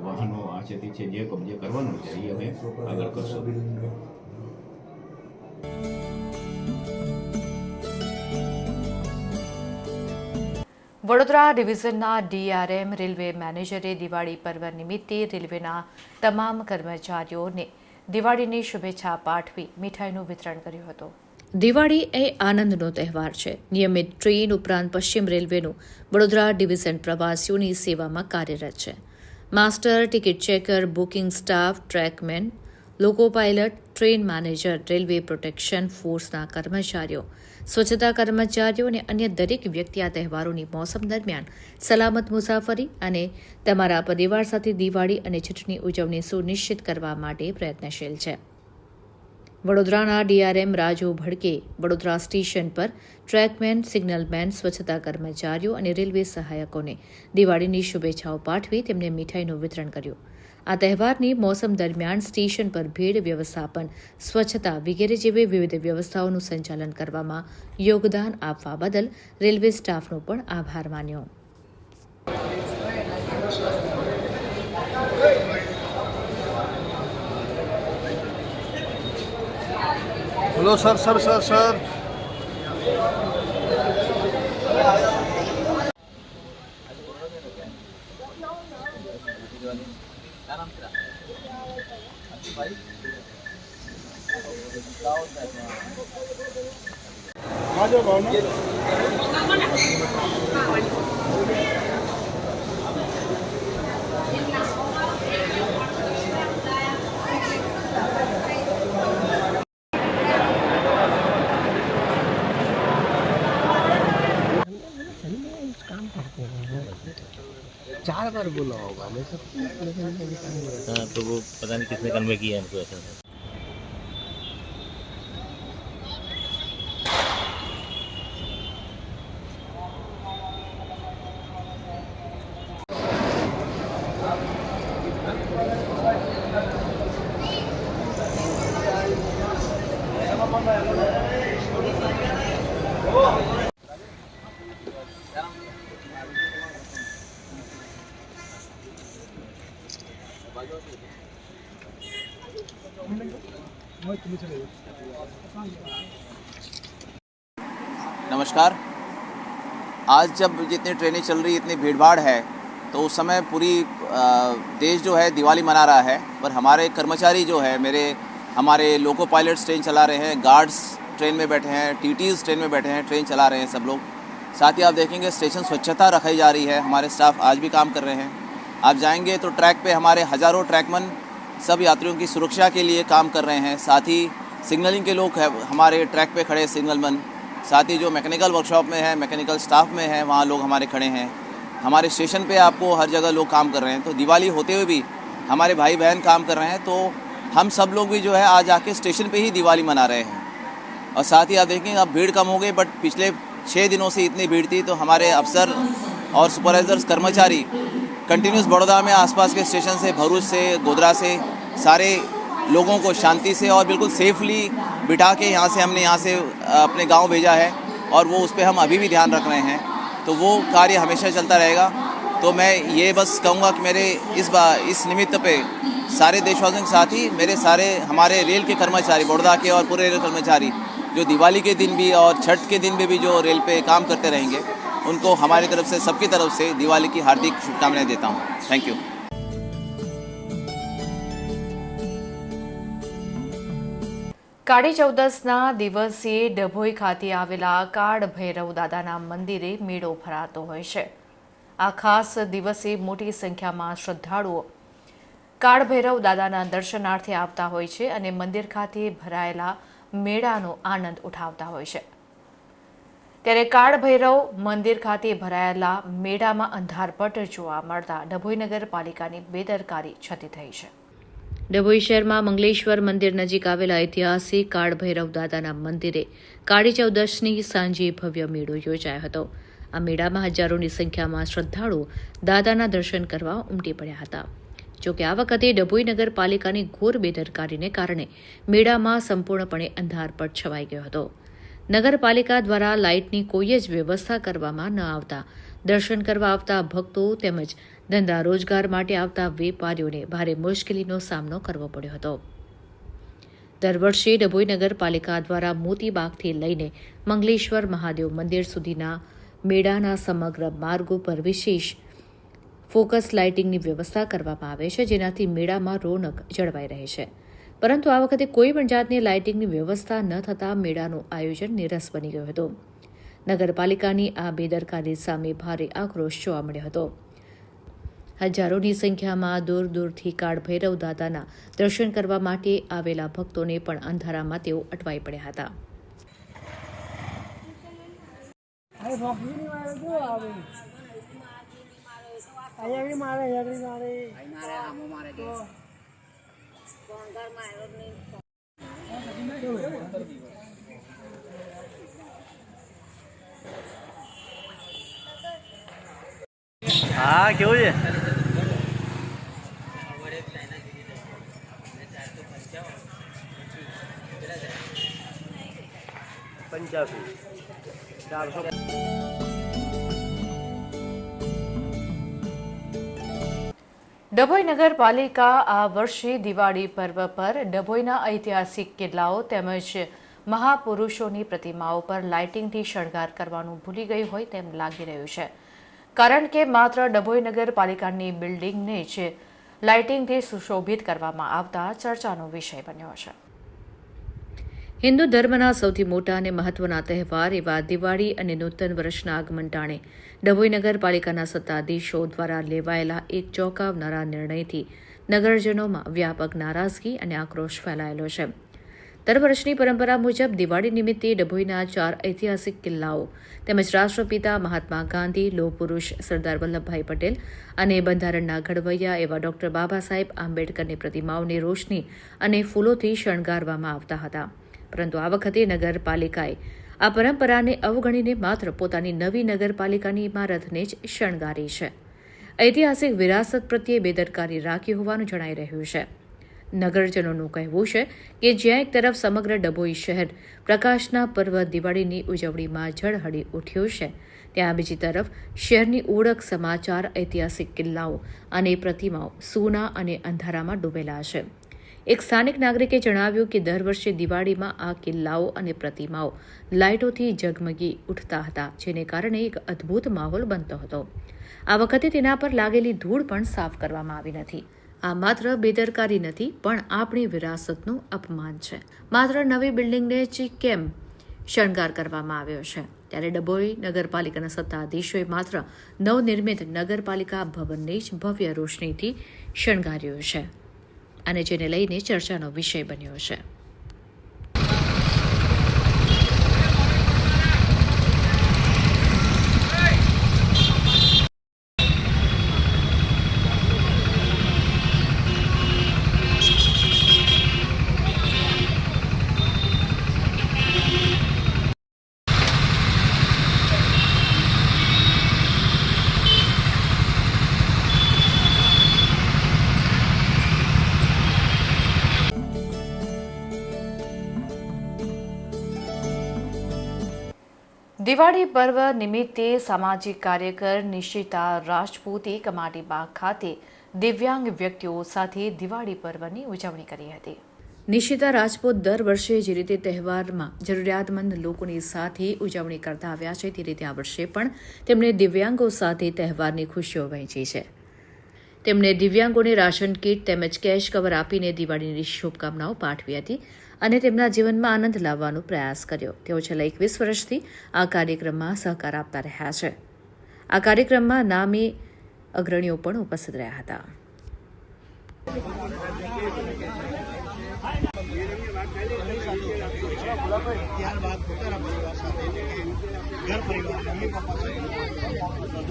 વાહનો આ છે તે છે જે કબજે કરવાનું છે એ અમે આગળ કરશું. વડોદરા ડિવિઝનના ડીઆરએમ રેલવે મેનેજરે દિવાળી પર્વ નિમિત્તે રેલવેના તમામ કર્મચારીઓને દિવાળીની શુભેચ્છા પાઠવી મીઠાઈનું વિતરણ કર્યું હતું. દિવાળી એ આનંદનો તહેવાર છે. નિયમિત ટ્રેન ઉપરાંત પશ્ચિમ રેલવેનું વડોદરા ડિવિઝન પ્રવાસીઓની સેવામાં કાર્યરત છે. Master, ticket checker, booking staff, trackman, loco pilot, train manager, railway protection ફોર્સના કર્મચારીઓ, સ્વચ્છતા કર્મચારીઓ અને અન્ય દરેક વ્યક્તિ આ તહેવારોની મોસમ દરમિયાન સલામત મુસાફરી અને તમારા પરિવાર સાથે દિવાળી અને છઠ્ઠીની ઉજવણી સુનિશ્ચિત કરવા માટે પ્રયત્નશીલ છે. વડોદરાના ડીઆરએમ રાજુ ભડકે વડોદરા સ્ટેશન પર ટ્રેકમેન, સિગ્નલમેન, સ્વચ્છતા કર્મચારીઓ અને રેલવે સહાયકોને દિવાળીની શુભેચ્છાઓ પાઠવી તેમને મીઠાઈનું વિતરણ કર્યું. આ તહેવારની મોસમ દરમિયાન સ્ટેશન પર ભીડ વ્યવસ્થાપન, સ્વચ્છતા વગેરે જેવી વિવિધ વ્યવસ્થાઓનું સંચાલન કરવામાં યોગદાન આપવા બદલ રેલવે સ્ટાફનો પણ આભાર માન્યો. Hello sir sir sir sir आ जाओ भावना चार बार बोला होगा मैं सब हाँ तो वो पता नहीं किसने कन्वे किया इनको ऐसा. नमस्कार. आज जब जितनी ट्रेनें चल रही इतनी भीड़ भाड़ है तो उस समय पूरी देश जो है दिवाली मना रहा है, पर हमारे कर्मचारी जो है हमारे लोको पायलट्स ट्रेन चला रहे हैं, गार्ड्स ट्रेन में बैठे हैं, टीटीज ट्रेन में बैठे हैं, ट्रेन चला रहे हैं सब लोग. साथ ही आप देखेंगे स्टेशन स्वच्छता रखाई जा रही है. हमारे स्टाफ आज भी काम कर रहे हैं. आप जाएंगे तो ट्रैक पे हमारे हज़ारों ट्रैकमैन सब यात्रियों की सुरक्षा के लिए काम कर रहे हैं. साथ ही सिग्नलिंग के लोग हैं हमारे ट्रैक पे खड़े सिग्नलमैन. साथ ही जो मैकेनिकल वर्कशॉप में है, मैकेनिकल स्टाफ में है, वहाँ लोग हमारे खड़े हैं. हमारे स्टेशन पे आपको हर जगह लोग काम कर रहे हैं. तो दिवाली होते हुए भी हमारे भाई बहन काम कर रहे हैं. तो हम सब लोग भी जो है आज आके स्टेशन पे ही दिवाली मना रहे हैं. और साथ ही आप देखेंगे अब भीड़ कम हो गई, बट पिछले 6 दिनों से इतनी भीड़ थी. तो हमारे अफसर और सुपरवाइजर्स कर्मचारी कंटिन्यूस बड़ौदा में आसपास के स्टेशन से, भरूच से, गोधरा से सारे लोगों को शांति से और बिल्कुल सेफली बिठा के हमने यहाँ से अपने गांव भेजा है. और वो उस पर हम अभी भी ध्यान रख रहे हैं. तो वो कार्य हमेशा चलता रहेगा. तो मैं ये बस कहूँगा कि मेरे इस निमित्त पे सारे देशवासियों के साथ ही हमारे रेल के कर्मचारी, बड़ौदा के और पूरे रेल कर्मचारी जो दिवाली के दिन भी और छठ के दिन में भी जो रेल पे काम करते रहेंगे, उनको हमारी तरफ से, सबकी तरफ से दिवाली की हार्दिक शुभकामनाएं देता हूँ. Thank you. કાળી ચૌદસના દિવસે ડભોઈ ખાતે આવેલા કાળ ભૈરવ દાદાના મંદિરે મેળો ભરાતો હોય છે. આ ખાસ દિવસે મોટી સંખ્યામાં શ્રદ્ધાળુઓ કાળ ભૈરવ દાદાના દર્શનાર્થે આવતા હોય છે અને મંદિર ખાતે ભરાયેલા મેળાનો આનંદ ઉઠાવતા હોય છે. ત્યારે કાળ ભૈરવ મંદિર ખાતે ભરાયેલા મેળામાં અંધારપટ જોવા મળતા ડભોઈ નગરપાલિકાની બેદરકારી છતી થઈ છે. ડભોઈ શહેરમાં મંગલેશ્વર મંદિર નજીક આવેલા ઐતિહાસિક કાળ ભૈરવ દાદાના મંદિરે કાળી ચૌદશની સાંજે ભવ્ય મેળો યોજાયો હતો. આ મેળામાં હજારોની સંખ્યામાં શ્રદ્ધાળુઓ દાદાના દર્શન કરવા ઉમટી પડ્યા હતા. જોકે આ વખતે ડભોઈ નગરપાલિકાની ઘોર બેદરકારીને કારણે મેળામાં સંપૂર્ણપણે અંધારપટ છવાઈ ગયો હતો. નગરપાલિકા દ્વારા લાઇટની કોઈ જ વ્યવસ્થા કરવામાં ન આવતા દર્શન કરવા આવતા ભક્તો તેમજ ધંધા રોજગાર માટે આવતા વેપારીઓને ભારે મુશ્કેલીનો સામનો કરવો પડ્યો હતો. દર વર્ષે ડભોઈ નગરપાલિકા દ્વારા મોતીબાગથી લઈને મંગલેશ્વર મહાદેવ મંદિર સુધીના મેળાના સમગ્ર માર્ગો પર વિશેષ ફોકસ લાઇટિંગની વ્યવસ્થા કરવામાં આવે છે, જેનાથી મેળામાં રોનક જળવાઈ રહે છે. પરંતુ આ વખતે કોઈ પણ જાતની લાઇટિંગની વ્યવસ્થા ન થતાં મેળાનું આયોજન નીરસ બની ગયું હતું. નગરપાલિકાની આ બેદરકારી સામે ભારે આક્રોશ જોવા મળ્યો હતો. હજારોની સંખ્યામાં દૂર દૂરથી કાળભૈરવ દાદાના દર્શન કરવા માટે આવેલા ભક્તોને પણ અંધારામાં તેઓ અટવાઈ પડ્યા હતા. હા કેવું છે પંચાસી 400. ડભોઈ નગરપાલિકા આ વર્ષે દિવાળી પર્વ પર ડભોઈના ઐતિહાસિક કિલ્લાઓ તેમજ મહાપુરુષોની પ્રતિમાઓ પર લાઇટિંગથી શણગાર કરવાનું ભૂલી ગઈ હોય તેમ લાગી રહ્યું છે, કારણ કે માત્ર ડભોઈ નગરપાલિકાની બિલ્ડિંગને જ લાઇટિંગથી સુશોભિત કરવામાં આવતા ચર્ચાનો વિષય બન્યો છે. હિન્દુ ધર્મના સૌથી મોટા અને મહત્વના તહેવાર એવા દિવાળી અને નૂતન વર્ષના આગમન ટાણે ડભોઈ નગરપાલિકાના સત્તાધીશો દ્વારા લેવાયેલા એક ચોંકાવનારા નિર્ણયથી નગરજનોમાં વ્યાપક નારાજગી અને આક્રોશ ફેલાયેલો છે. દર વર્ષની પરંપરા મુજબ દિવાળી નિમિત્તે ડભોઈના 4 ઐતિહાસિક કિલ્લાઓ તેમજ રાષ્ટ્રપિતા મહાત્મા ગાંધી, લોહ પુરુષ સરદાર વલ્લભભાઈ પટેલ અને બંધારણના ઘડવૈયા એવા ડોક્ટર બાબા સાહેબ આંબેડકરની પ્રતિમાઓની રોશની અને ફૂલોથી શણગારવામાં આવતા હતા. પરંતુ આ વખતે નગરપાલિકાએ આ પરંપરાને અવગણીને માત્ર પોતાની નવી નગરપાલિકાની ઇમારતને જ શણગારી છે. ઐતિહાસિક વિરાસત પ્રત્યે બેદરકારી રાખી હોવાનું જણાઈ રહ્યું છે. નગરજનોનું કહેવું છે કે જ્યાં એક તરફ સમગ્ર ડભોઈ શહેર પ્રકાશના પર્વ દિવાળીની ઉજવણીમાં ઝળહળી ઉઠ્યું છે, ત્યાં બીજી તરફ શહેરની ઓળખ સમાચાર ઐતિહાસિક કિલ્લાઓ અને પ્રતિમાઓ સૂના અને અંધારામાં ડૂબેલા છે. એક સ્થાનિક નાગરિકે જણાવ્યું કે દર વર્ષે દિવાળીમાં આ કિલ્લાઓ અને પ્રતિમાઓ લાઇટોથી ઝગમગી ઉઠતા હતા, જેને કારણે એક અદ્ભુત માહોલ બનતો હતો. આ વખતે તેના પર લાગેલી ધૂળ પણ સાફ કરવામાં આવી નથી. આ માત્ર બેદરકારી નથી, પણ આપણી વિરાસતનું અપમાન છે. માત્ર નવી બિલ્ડિંગને જ કેમ શણગાર કરવામાં આવ્યો છે, ત્યારે ડભોઈ નગરપાલિકાના સત્તાધીશોએ માત્ર નવનિર્મિત નગરપાલિકા ભવનને જ ભવ્ય રોશનીથી શણગાર્યું છે, અને જેને લઈને ચર્ચાનો વિષય બન્યો છે. દિવાળી પર્વ નિમિત્તે સામાજિક કાર્યકર નિશિતા રાજપૂતે કમાટીબાગ ખાતે દિવ્યાંગ વ્યક્તિઓ સાથે દિવાળી પર્વની ઉજવણી કરી હતી. નિશિતા રાજપૂત દર વર્ષે જે રીતે તહેવારમાં જરૂરિયાતમંદ લોકોની સાથે ઉજવણી કરતા આવ્યા છે, તે રીતે આ વર્ષે પણ તેમણે દિવ્યાંગો સાથે તહેવારની ખુશીઓ વહેંચી છે. તેમણે દિવ્યાંગોને રાશન કીટ તેમજ કેશ કવર આપીને દિવાળીની શુભકામનાઓ પાઠવી હતી અને તેમના જીવનમાં આનંદ લાવવાનો પ્રયાસ કર્યો. તેઓ છેલ્લા 21 વર્ષથી આ કાર્યક્રમમાં સહકાર આપતા રહ્યા છે. આ કાર્યક્રમમાં નામી અગ્રણીઓ પણ ઉપસ્થિત રહ્યા હતા. ઘર પરિવાર મમ્મી પપ્પા સાથે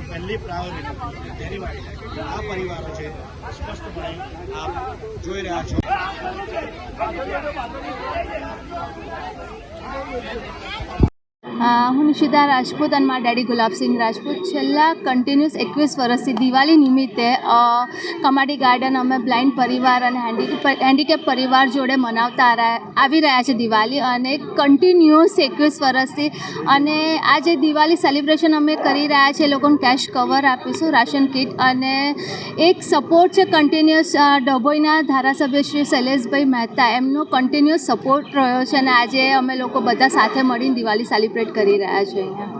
પહેલી પ્રાયોરિટી તેની માટે આ પરિવારો છે સ્પષ્ટપણે આપ જોઈ રહ્યા છો. હું નિશિતા રાજપૂત અને મારા ડેડી ગુલાબસિંહ રાજપૂત છેલ્લા કન્ટિન્યુઅસ 21 વર્ષથી દિવાળી નિમિત્તે કમાટી ગાર્ડન અમે બ્લાઇન્ડ પરિવાર અને હેન્ડીકેપ પરિવાર જોડે મનાવતા આવી રહ્યા છે દિવાળી, અને કન્ટિન્યુઅસ 21 વર્ષથી. અને આ જે દિવાળી સેલિબ્રેશન અમે કરી રહ્યા છીએ, લોકોને કેશ કવર આપીશું, રાશન કીટ, અને એક સપોર્ટ છે કન્ટિન્યુઅસ ડભોઈના ધારાસભ્ય શ્રી શૈલેષભાઈ મહેતા, એમનો કન્ટિન્યુઅસ સપોર્ટ રહ્યો છે, અને આજે અમે લોકો બધા સાથે મળીને દિવાળી સેલિબ્રેટ કરી રહ્યા છે અહીંયા.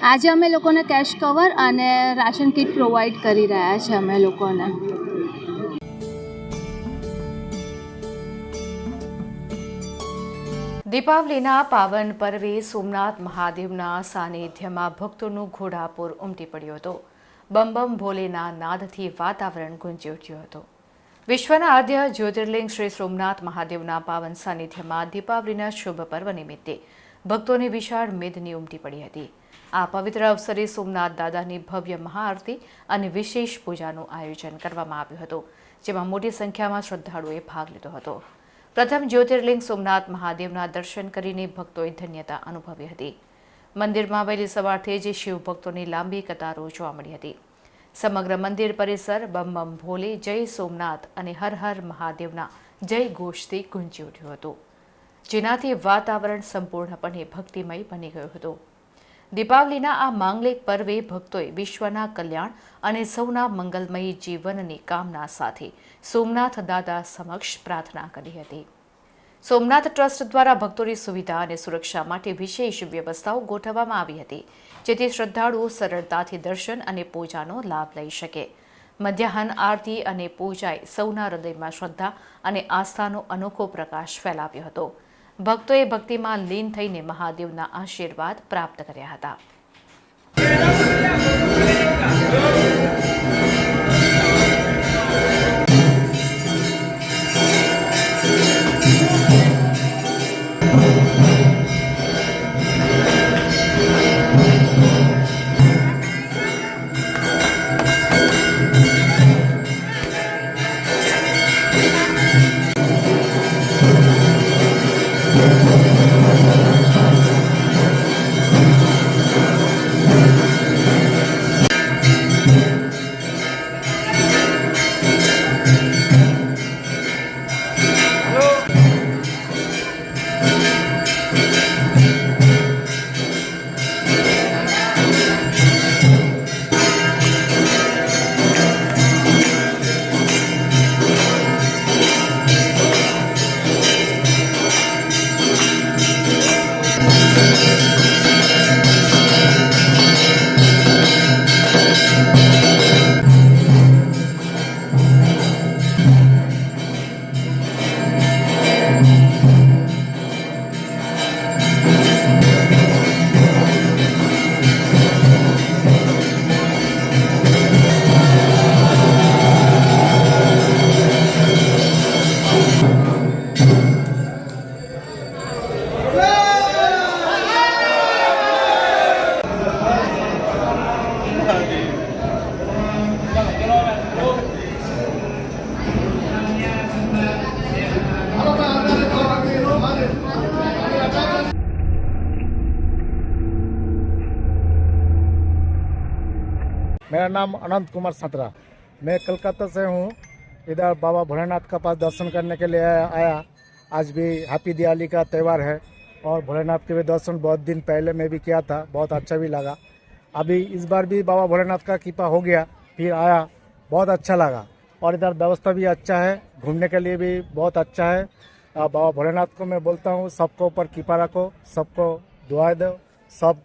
આજે અમે લોકોને કેશ કવર અને રાશન કીટ પ્રોવાઈડ કરી રહ્યા છે અમે લોકોને. દીપાવલીના પાવન પર્વે સોમનાથ મહાદેવના સાનિધ્યમાં ભક્તોનું ઘોડાપૂર ઉમટી પડ્યું હતું. બમ બમ ભોલેના નાદથી વાતાવરણ ગુંજી ઉઠ્યું હતું. વિશ્વના આદ્ય જ્યોતિર્લિંગ શ્રી સોમનાથ મહાદેવના પાવન સાનિધ્યમાં દીપાવલીના શુભ પર્વ નિમિત્તે ભક્તોની વિશાળ મેદની ઉમટી પડી હતી. આ પવિત્ર અવસરે સોમનાથ દાદાની ભવ્ય મહાઆરતી અને વિશેષ પૂજાનું આયોજન કરવામાં આવ્યું હતું, જેમાં મોટી સંખ્યામાં શ્રદ્ધાળુઓએ ભાગ લીધો હતો. પ્રથમ જ્યોતિર્લિંગ સોમનાથ મહાદેવના દર્શન કરીને ભક્તોએ ધન્યતા અનુભવી હતી. મંદિરમાં વહેલી સવારથી જ શિવ ભક્તોની લાંબી કતારો જોવા મળી હતી. સમગ્ર મંદિર પરિસર બમ બમ ભોલે, જય સોમનાથ અને હર હર મહાદેવના જય ઘોષથી ગુંજી ઉઠ્યું હતું, જેનાથી વાતાવરણ સંપૂર્ણપણે ભક્તિમય બની ગયું હતું. દીપાવલીના આ માંગલિક પર્વે ભક્તોએ વિશ્વના કલ્યાણ અને સૌના મંગલમય જીવનની કામના સાથે સોમનાથ દાદા સમક્ષ પ્રાર્થના કરી હતી. સોમનાથ ટ્રસ્ટ દ્વારા ભક્તોની સુવિધા અને સુરક્ષા માટે વિશેષ વ્યવસ્થાઓ ગોઠવવામાં આવી હતી, જેથી શ્રદ્ધાળુઓ સરળતાથી દર્શન અને પૂજાનો લાભ લઈ શકે. મધ્યાહન આરતી અને પૂજાએ સૌના હૃદયમાં શ્રદ્ધા અને આસ્થાનો અનોખો પ્રકાશ ફેલાવ્યો હતો. ભક્તોએ ભક્તિમાં લીન થઈને મહાદેવના આશીર્વાદ પ્રાપ્ત કર્યા હતા. मेरा नाम अनंत कुमार सतरा, मैं कलकत्ता से हूँ. इधर बाबा भोलेनाथ का पास दर्शन करने के लिए आया. आज भी हैप्पी दिवाली का त्यौहार है और भोलेनाथ के भी दर्शन बहुत दिन पहले मैं भी किया था, बहुत अच्छा भी लगा. अभी इस बार भी बाबा भोलेनाथ का कृपा हो गया, फिर आया, बहुत अच्छा लगा. और इधर व्यवस्था भी अच्छा है, घूमने के लिए भी बहुत अच्छा है. बाबा भोलेनाथ को मैं बोलता हूँ सबको ऊपर कृपा रखो, सबको दुआ दो, सब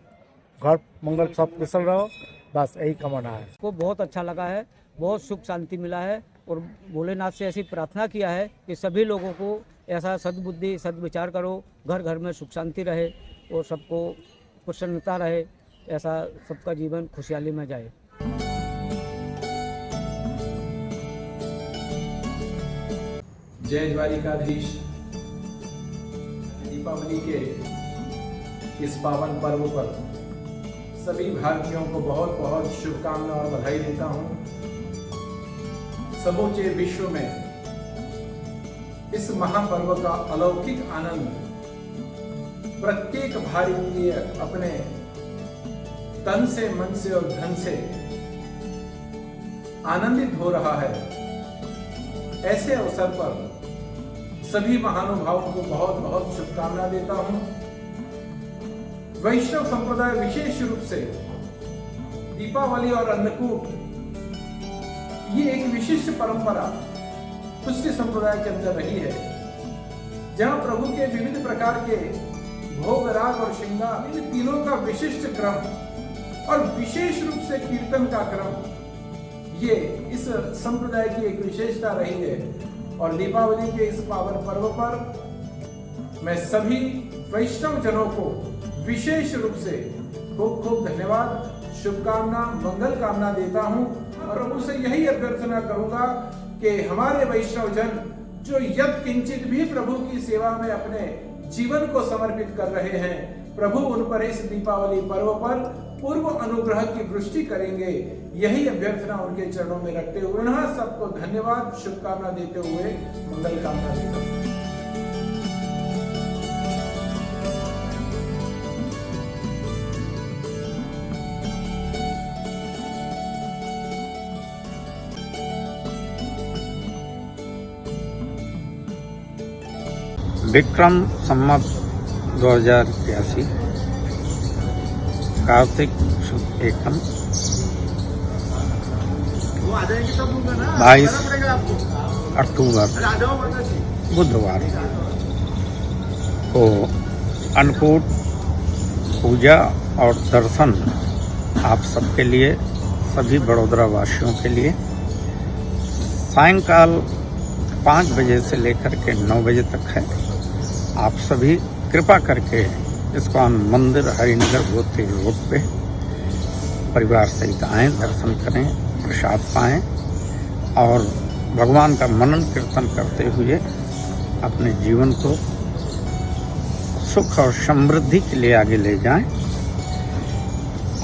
घर मंगल सब कुशल रहो, बस यही कामना है. को बहुत अच्छा लगा है, बहुत सुख शांति मिला है और भोलेनाथ से ऐसी प्रार्थना किया है कि सभी लोगों को ऐसा सद्बुद्धि सद्विचार करो, घर घर में सुख शांति रहे और सबको प्रसन्नता रहे, ऐसा सबका जीवन खुशहाली में जाए. जय द्वारिकाधीश. दीपावली के इस पावन पर्व पर सभी भारतीयों को बहुत बहुत शुभकामनाएं और बधाई देता हूं. समूचे विश्व में इस महापर्व का अलौकिक आनंद प्रत्येक भारतीय अपने तन से, मन से और धन से आनंदित हो रहा है. ऐसे अवसर पर सभी महानुभावों को बहुत बहुत शुभकामनाएं देता हूं. वैष्णव संप्रदाय विशेष रूप से दीपावली और अन्नकूट ये एक विशिष्ट परंपरा क्रिश्चियन संप्रदाय के अंदर रही है, जहां प्रभु के विविध प्रकार के भोग, राग और श्रृंगार, इन तीनों का विशिष्ट क्रम और विशेष रूप से कीर्तन का क्रम, ये इस संप्रदाय की एक विशेषता रही है। और दीपावली के इस पावन पर्व पर मैं सभी वैष्णव जनों को विशेष रूप से खूब खूब धन्यवाद, शुभकामना, मंगल कामना देता हूं और प्रभु से यही अभ्यर्थना करूंगा कि हमारे वैष्णव जन जो यत् किंचित भी प्रभु की सेवा में अपने जीवन को समर्पित कर रहे हैं, प्रभु उन पर इस दीपावली पर्व पर पूर्व अनुग्रह की वृष्टि करेंगे। यही अभ्यर्थना उनके चरणों में रखते हुए सबको धन्यवाद, शुभकामना देते हुए मंगल कामना देता हूं। विक्रम संवत 2083 कार्तिक शुक्ल एकम 22 अक्टूबर बुधवार को अन्नकूट पूजा और दर्शन आप सबके लिए, सभी बड़ौदा वासियों के लिए सायंकाल 5 बजे से लेकर के 9 बजे तक है। आप सभी कृपा करके इस्कॉन मंदिर हरिनगर गोत्री रोड पे परिवार सहित आएँ, दर्शन करें, प्रसाद पाएं और भगवान का मनन कीर्तन करते हुए अपने जीवन को सुख और समृद्धि के लिए आगे ले जाएं।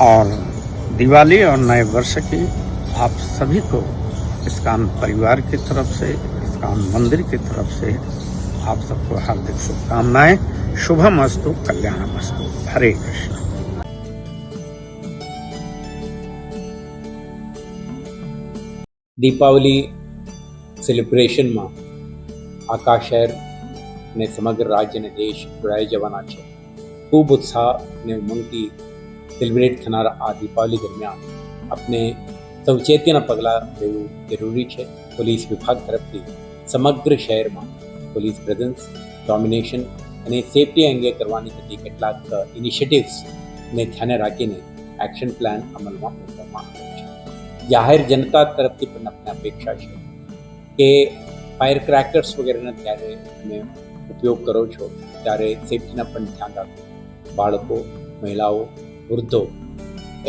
और दिवाली और नए वर्ष की आप सभी को इस्कॉन परिवार की तरफ से, इस्कॉन मंदिर की तरफ से आप सबको हार्दिक शुभकामनाएं। शुभमस्तु, कल्याणमस्तु। हरे कृष्ण। દીપાવલી સેલિબ્રેશનમાં આખા શહેર અને સમગ્ર રાજ્ય અને દેશ જોડાઈ જવાના છે. ખૂબ ઉત્સાહ અને ઉમંગથી સેલિબ્રેટ થનારા આ દીપાવલી દરમિયાન આપણે સૌચેતીના પગલાં લેવું જરૂરી છે. પોલીસ વિભાગ તરફથી સમગ્ર શહેરમાં પોલીસ પ્રેઝન્સ, ડોમિનેશન અને સેફટી અંગે કરવાની થતી કેટલાક ઇનિશિયેટિવ્સને ધ્યાને રાખીને એક્શન પ્લાન અમલમાં મૂકવામાં આવ્યો છે. જાહેર જનતા તરફથી પણ આપણે અપેક્ષા છે કે ફાયર ક્રેકર્સ વગેરેના જ્યારે તમે ઉપયોગ કરો છો ત્યારે સેફટીના પણ ધ્યાન રાખો. બાળકો, મહિલાઓ, વૃદ્ધો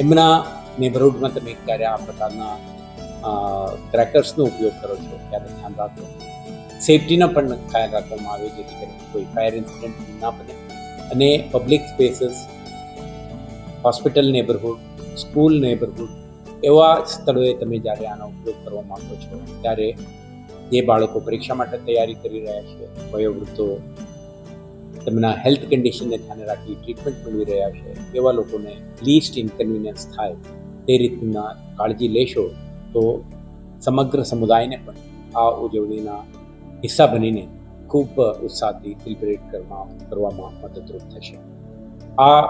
એમના નેબરહુડમાં તમે જ્યારે આ પ્રકારના ક્રેકર્સનો ઉપયોગ કરો છો ત્યારે ધ્યાન રાખો. સેફટીના પણ ખ્યાલ રાખવામાં આવે જેથી કરીને કોઈ ફાયર ઇન્સિડન્ટ ના બને. અને public spaces, hospital neighbourhood, school neighbourhood એવા સ્થળોએ તમે જ્યારે આનો ઉપયોગ કરવા માંગો છો ત્યારે જે બાળકો પરીક્ષા માટે તૈયારી કરી રહ્યા છે, વયોવૃદ્ધો તેમના હેલ્થ કન્ડિશનને ધ્યાને રાખી ટ્રીટમેન્ટ મેળવી રહ્યા છે, એવા લોકોને લીસ્ટ ઇન્કન્વિનિયન્સ થાય તે રીતના કાળજી લેશો તો સમગ્ર સમુદાયને પણ આ ઉજવણીના હિસ્સા બનીને ખૂબ ઉત્સાહથી સેલિબ્રેટ કરવામાં મદદરૂપ થશે. આ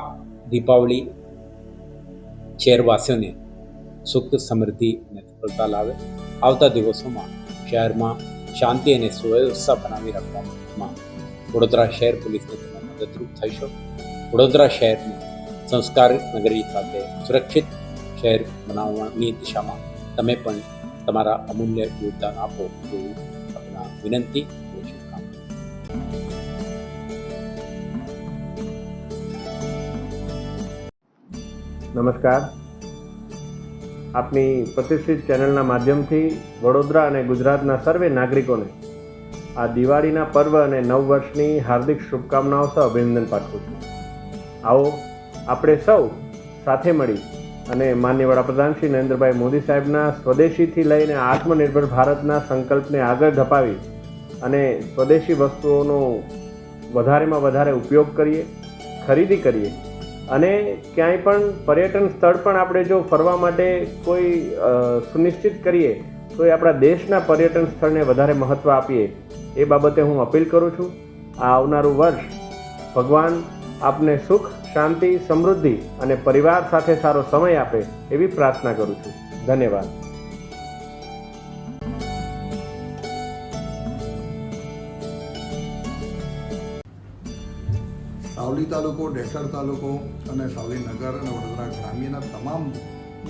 દીપાવલી શહેરવાસીઓને સુખ, સમૃદ્ધિ અને સફળતા લાવે. આવતા દિવસોમાં શહેરમાં શાંતિ અને સુવ્યવસ્થા બનાવી રાખવામાં વડોદરા શહેર પોલીસને તમે મદદરૂપ થશો. વડોદરા શહેરને સંસ્કાર નગરી સાથે સુરક્ષિત શહેર બનાવવાની દિશામાં તમે પણ તમારા અમૂલ્ય યોગદાન આપો તેવી આપણા વિનંતી અને શુભકામના. નમસ્કાર. આપની પ્રતિષ્ઠિત ચેનલના માધ્યમથી વડોદરા અને ગુજરાતના સર્વે નાગરિકોને આ દિવાળીના પર્વ અને નવ વર્ષની હાર્દિક શુભકામનાઓ સહ અભિનંદન પાઠવું છું. આવો આપણે સૌ સાથે મળી અને માનનીય વડાપ્રધાન શ્રી નરેન્દ્રભાઈ મોદી સાહેબના સ્વદેશીથી લઈને આત્મનિર્ભર ભારતના સંકલ્પને આગળ ધપાવી અને સ્વદેશી વસ્તુઓનો વધારેમાં વધારે ઉપયોગ કરીએ, ખરીદી કરીએ અને ક્યાંય પણ પર્યટન સ્થળ પણ આપણે જો ફરવા માટે કોઈ સુનિશ્ચિત કરીએ તો એ આપણા દેશના પર્યટન સ્થળને વધારે મહત્ત્વ આપીએ એ બાબતે હું અપીલ કરું છું. આ આવનારું વર્ષ ભગવાન આપને સુખ, શાંતિ, સમૃદ્ધિ અને પરિવાર સાથે સારો સમય આપે એવી પ્રાર્થના કરું છું. ધન્યવાદ. સાવલી તાલુકો, ડેસર તાલુકો અને સાવલી નગર અને વડોદરા ગ્રામ્યના તમામ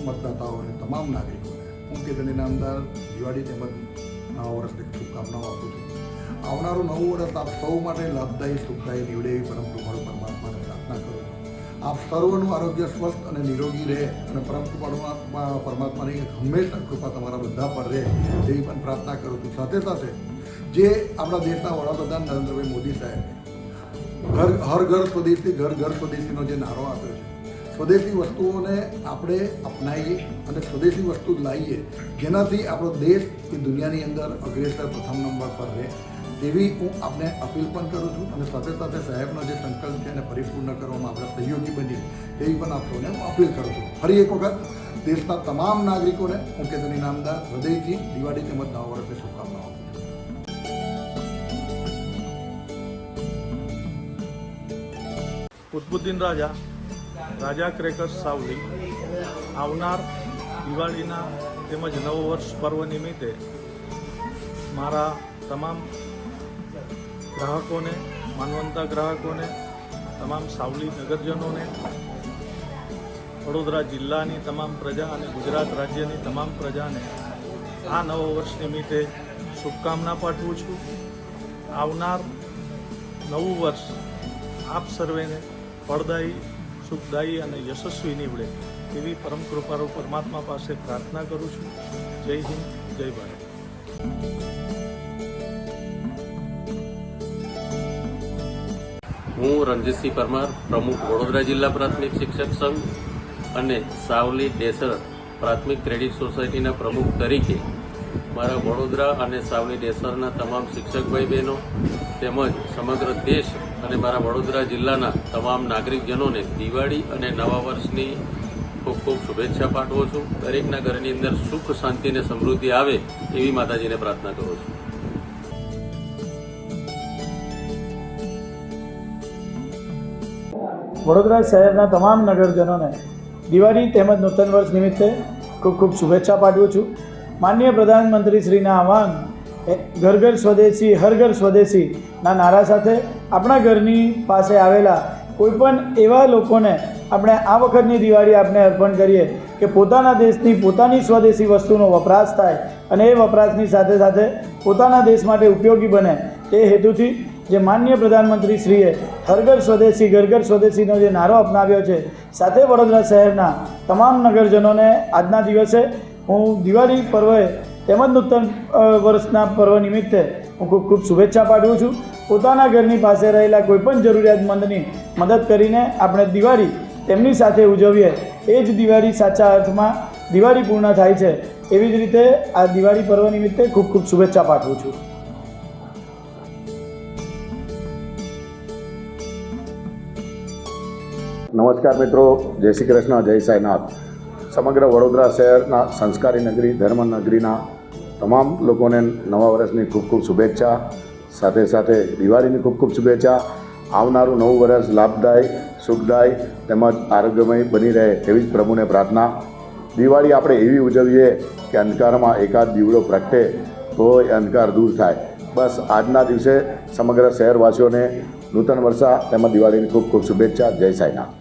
મતદાતાઓને, તમામ નાગરિકોને હું કેતનની નામદાર દિવાળી તેમજ નવા વર્ષની શુભકામનાઓ આપું છું. આવનારું નવું વર્ષ આપ સૌ માટે લાભદાયી, સુખદાયી નીવડે એવી પરમ કૃપાળુ પરમાત્માને પ્રાર્થના કરું છું. આપ સર્વનું આરોગ્ય સ્વસ્થ અને નિરોગી રહે અને પરમ કૃપાળુ પરમાત્માની હંમેશા કૃપા તમારા બધા પર રહે એવી પણ પ્રાર્થના કરું છું. સાથે સાથે જે આપણા દેશના વડાપ્રધાન નરેન્દ્રભાઈ મોદી સાહેબે હર ઘર સ્વદેશી, ઘર ઘર સ્વદેશીનો જે નારો આપ્યો છે, સ્વદેશી વસ્તુઓને આપણે અપનાવીએ અને સ્વદેશી વસ્તુ લાવીએ, જેનાથી આપણો દેશ એ દુનિયાની અંદર અગ્રેસર પ્રથમ નંબર પર રહે તેવી હું આપને અપીલ પણ કરું છું. અને સાથે સાથે સાહેબનો જે સંકલ્પ છે એને પરિપૂર્ણ કરવામાં આપણે સહયોગી બનીએ તેવી પણ આપ સૌને હું અપીલ કરું છું. ફરી એક વખત દેશના તમામ નાગરિકોને હું કેતનની નામદાર હૃદયથી દિવાળી તેમજ નવા વર્ષની શુભકામનાઓ આપું છું. કુતબુદ્દીન રાજા ક્રેકર્સ સાવલી આવનાર દિવાળીના તેમજ નવ વર્ષ પર્વ નિમિત્તે મારા તમામ ગ્રાહકોને, માનવંતા ગ્રાહકોને, તમામ સાવલી નગરજનોને, વડોદરા જિલ્લાની તમામ પ્રજા અને ગુજરાત રાજ્યની તમામ પ્રજાને આ નવ વર્ષ નિમિત્તે શુભકામના પાઠવું છું. આવનાર નવું વર્ષ આપ સર્વેને ફળદાયી, સુખદાયી અને યશસ્વી નીવડે એવી પરમ કૃપાળુ પરમાત્મા પાસે પ્રાર્થના કરું છું. જય હિન્દ, જય ભારત. હું રણજીતસિંહ પરમાર, પ્રમુખ વડોદરા જિલ્લા પ્રાથમિક શિક્ષક સંઘ અને સાવલી ડેસર પ્રાથમિક ક્રેડિટ સોસાયટીના પ્રમુખ તરીકે મારા વડોદરા અને સાવલી ડેસરના તમામ શિક્ષક ભાઈ બહેનો તેમજ સમગ્ર દેશ અને મારા વડોદરા જિલ્લાના તમામ નાગરિકજનોને દિવાળી અને નવા વર્ષની ખૂબ ખૂબ શુભેચ્છા પાઠવું છું. દરેકના ઘરની અંદર સુખ, શાંતિ અને સમૃદ્ધિ આવે એવી માતાજીને પ્રાર્થના કરું છું. વડોદરા શહેરના તમામ નગરજનોને દિવાળી તેમજ નૂતન વર્ષ નિમિત્તે ખૂબ ખૂબ શુભેચ્છા પાઠવું છું. માનનીય પ્રધાનમંત્રી શ્રીના આહવાન ઘર ઘર સ્વદેશી, હર ઘર સ્વદેશીના નારા સાથે આપણા ઘરની પાસે આવેલા કોઈપણ એવા લોકોને આપણે આ વખતની દિવાળી આપણે અર્પણ કરીએ કે પોતાના દેશની, પોતાની સ્વદેશી વસ્તુનો વપરાશ થાય અને એ વપરાશની સાથે સાથે પોતાના દેશ માટે ઉપયોગી બને તે હેતુથી જે માનનીય પ્રધાનમંત્રી શ્રીએ હર ઘર સ્વદેશી, ઘર ઘર સ્વદેશીનો જે નારો અપનાવ્યો છે, સાથે વડોદરા શહેરના તમામ નગરજનોને આજના દિવસે હું દિવાળી પર્વે તેમજ નૂતન વર્ષના પર્વ નિમિત્તે હું ખૂબ ખૂબ શુભેચ્છા પાઠવું છું. પોતાના ઘરની પાસે રહેલા કોઈપણ જરૂરિયાતમંદની મદદ કરીને આપણે દિવાળી તેમની સાથે ઉજવીએ એ જ દિવાળી સાચા અર્થમાં દિવાળી પૂર્ણ થાય છે. એવી જ રીતે આ દિવાળી પર્વ નિમિત્તે ખૂબ ખૂબ શુભેચ્છા પાઠવું છું. નમસ્કાર મિત્રો, જય શ્રી કૃષ્ણ, જય સાંઈનાથ. સમગ્ર વડોદરા શહેરના સંસ્કારી નગરી, ધર્મ નગરીના તમામ લોકોને નવા વર્ષની ખૂબ ખૂબ શુભેચ્છા, સાથે સાથે દિવાળીની ખૂબ ખૂબ શુભેચ્છા. આવનારું નવું વર્ષ લાભદાયી, સુખદાયી તેમજ આરોગ્યમય બની રહે એવી જ પ્રભુને પ્રાર્થના. દિવાળી આપણે એવી ઉજવીએ કે અંધકારમાં એકાદ દીવડો પ્રગટે તો એ અંધકાર દૂર થાય. બસ આજના દિવસે સમગ્ર શહેરવાસીઓને નૂતન વર્ષા તેમજ દિવાળીની ખૂબ ખૂબ શુભેચ્છા. જય સાંઈનાથ.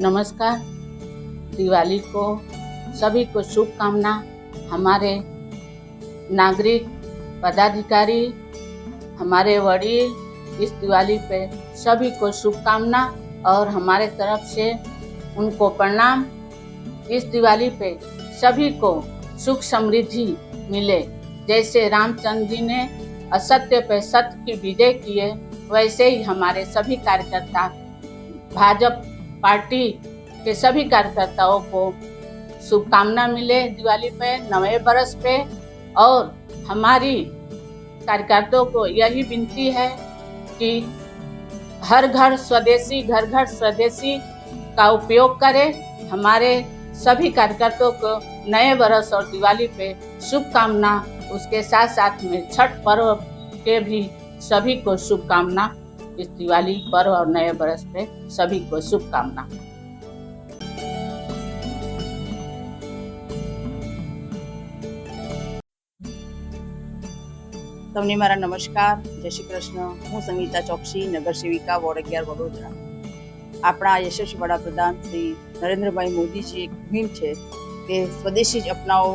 नमस्कार। दिवाली को सभी को शुभकामना। हमारे नागरिक, पदाधिकारी, हमारे वडील इस दिवाली पे सभी को शुभकामना और हमारे तरफ से उनको प्रणाम। इस दिवाली पे सभी को सुख समृद्धि मिले। जैसे रामचंद्र जी ने असत्य पे सत्य की विजय किए, वैसे ही हमारे सभी कार्यकर्ता, भाजपा पार्टी के सभी कार्यकर्ताओं को शुभकामना मिले दिवाली पे, नए बरस पे। और हमारी कार्यकर्ताओं को यही विनती है कि हर घर स्वदेशी, घर घर स्वदेशी का उपयोग करें। हमारे सभी कार्यकर्ताओं को नए बरस और दिवाली पे शुभकामना। उसके साथ साथ में छठ पर्व के भी सभी को शुभकामना। इस दिवाली पर्व और नए बरस पे सभी को शुभकामना। સૌને મારા નમસ્કાર, જય શ્રી કૃષ્ણ. હું સંગીતા ચોકસી, નગર સેવિકા, વોર્ડ 11, વડોદરા. આપણા યશસ્વી વડાપ્રધાન શ્રી નરેન્દ્રભાઈ મોદીજી એક મુહિમ છે કે સ્વદેશી જ અપનાવો,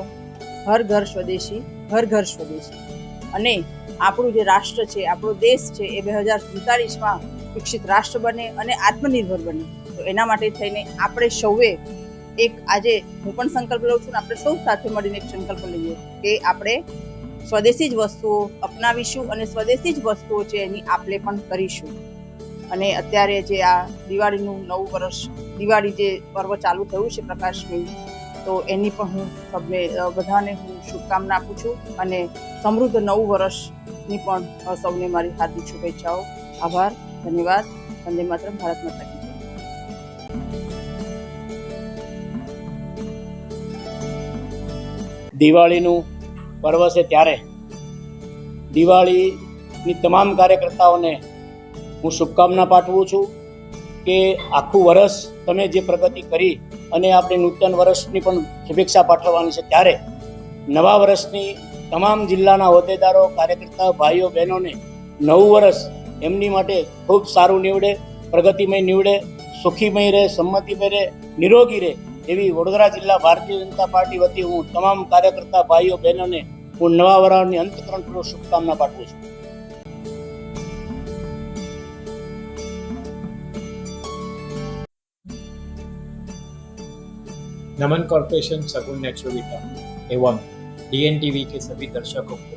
હર ઘર સ્વદેશી, ઘર ઘર સ્વદેશી. અને આપણું જે રાષ્ટ્ર છે, આપણો દેશ છે, એ 2047માં વિકસિત રાષ્ટ્ર બને અને આત્મનિર્ભર બને. તો એના માટે થઈને આપણે સૌએ એક આજે હું પણ સંકલ્પ લઉં છું ને આપણે સૌ સાથે મળીને એક સંકલ્પ લઈએ કે આપણે સ્વદેશી જ વસ્તુઓ અપનાવીશું અને સ્વદેશી જ વસ્તુઓ છે એની આપણે પણ કરીશું. અને અત્યારે જે આ દિવાળીનું નવું વર્ષ, દિવાળી જે પર્વ ચાલુ થયું છે પ્રકાશમય, તો એની પણ હું બધાને હું શુભકામના આપું છું અને સમૃદ્ધ નવું વર્ષની પણ સૌને મારી હાર્દિક શુભેચ્છાઓ. આભાર, ધન્યવાદ. વંદે માતરમ. ભારત માતા કી જય. દિવાળીનું પર્વ છે ત્યારે દિવાળીની તમામ કાર્યકર્તાઓને હું શુભકામના પાઠવું છું કે આખું વર્ષ તમે જે પ્રગતિ કરી અને આપણે નૂતન વર્ષની પણ શુભેચ્છા પાઠવવાની છે. ત્યારે નવા વર્ષની તમામ જિલ્લાના હોદ્દેદારો, કાર્યકર્તા ભાઈઓ બહેનોને નવું વર્ષ એમની માટે ખૂબ સારું નીવડે, પ્રગતિમય નીવડે, સુખીમય રહે, સંમતિમય રહે, નિરોગી રહે એવી વડોદરા જિલ્લા ભારતીય જનતા પાર્ટી વતી હું તમામ કાર્યકર્તા ભાઈઓ બહેનોને હું નવા વર્ષની અંતઃકરણપૂર્વક શુભકામના પાઠવું છું. नमन कॉर्पोरेशन सगुन नेचुरविटा एवं DNTV के सभी दर्शकों को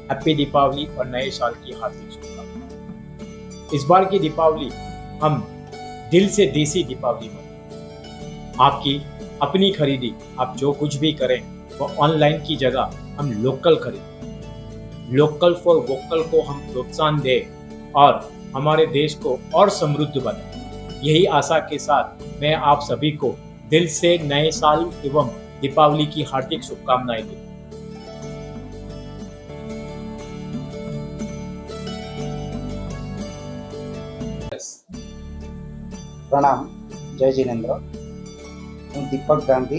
हैप्पी दीपावली और नए साल की हार्दिक शुभकामनाएं। इस बार की दीपावली हम दिल से देसी दीपावली मनाएं। आपकी अपनी खरीदी, आप जो कुछ भी करें वो ऑनलाइन की जगह हम लोकल खरीदें। लोकल फॉर वोकल को हम प्रोत्साहन दें और हमारे देश को और समृद्ध बनाएं। यही आशा के साथ मैं आप सभी को दिल से नए साल एवं दीपावली की हार्दिक शुभकामनाएं दूं। प्रणाम, जय जिनेन्द्र. હું દીપક ગાંધી,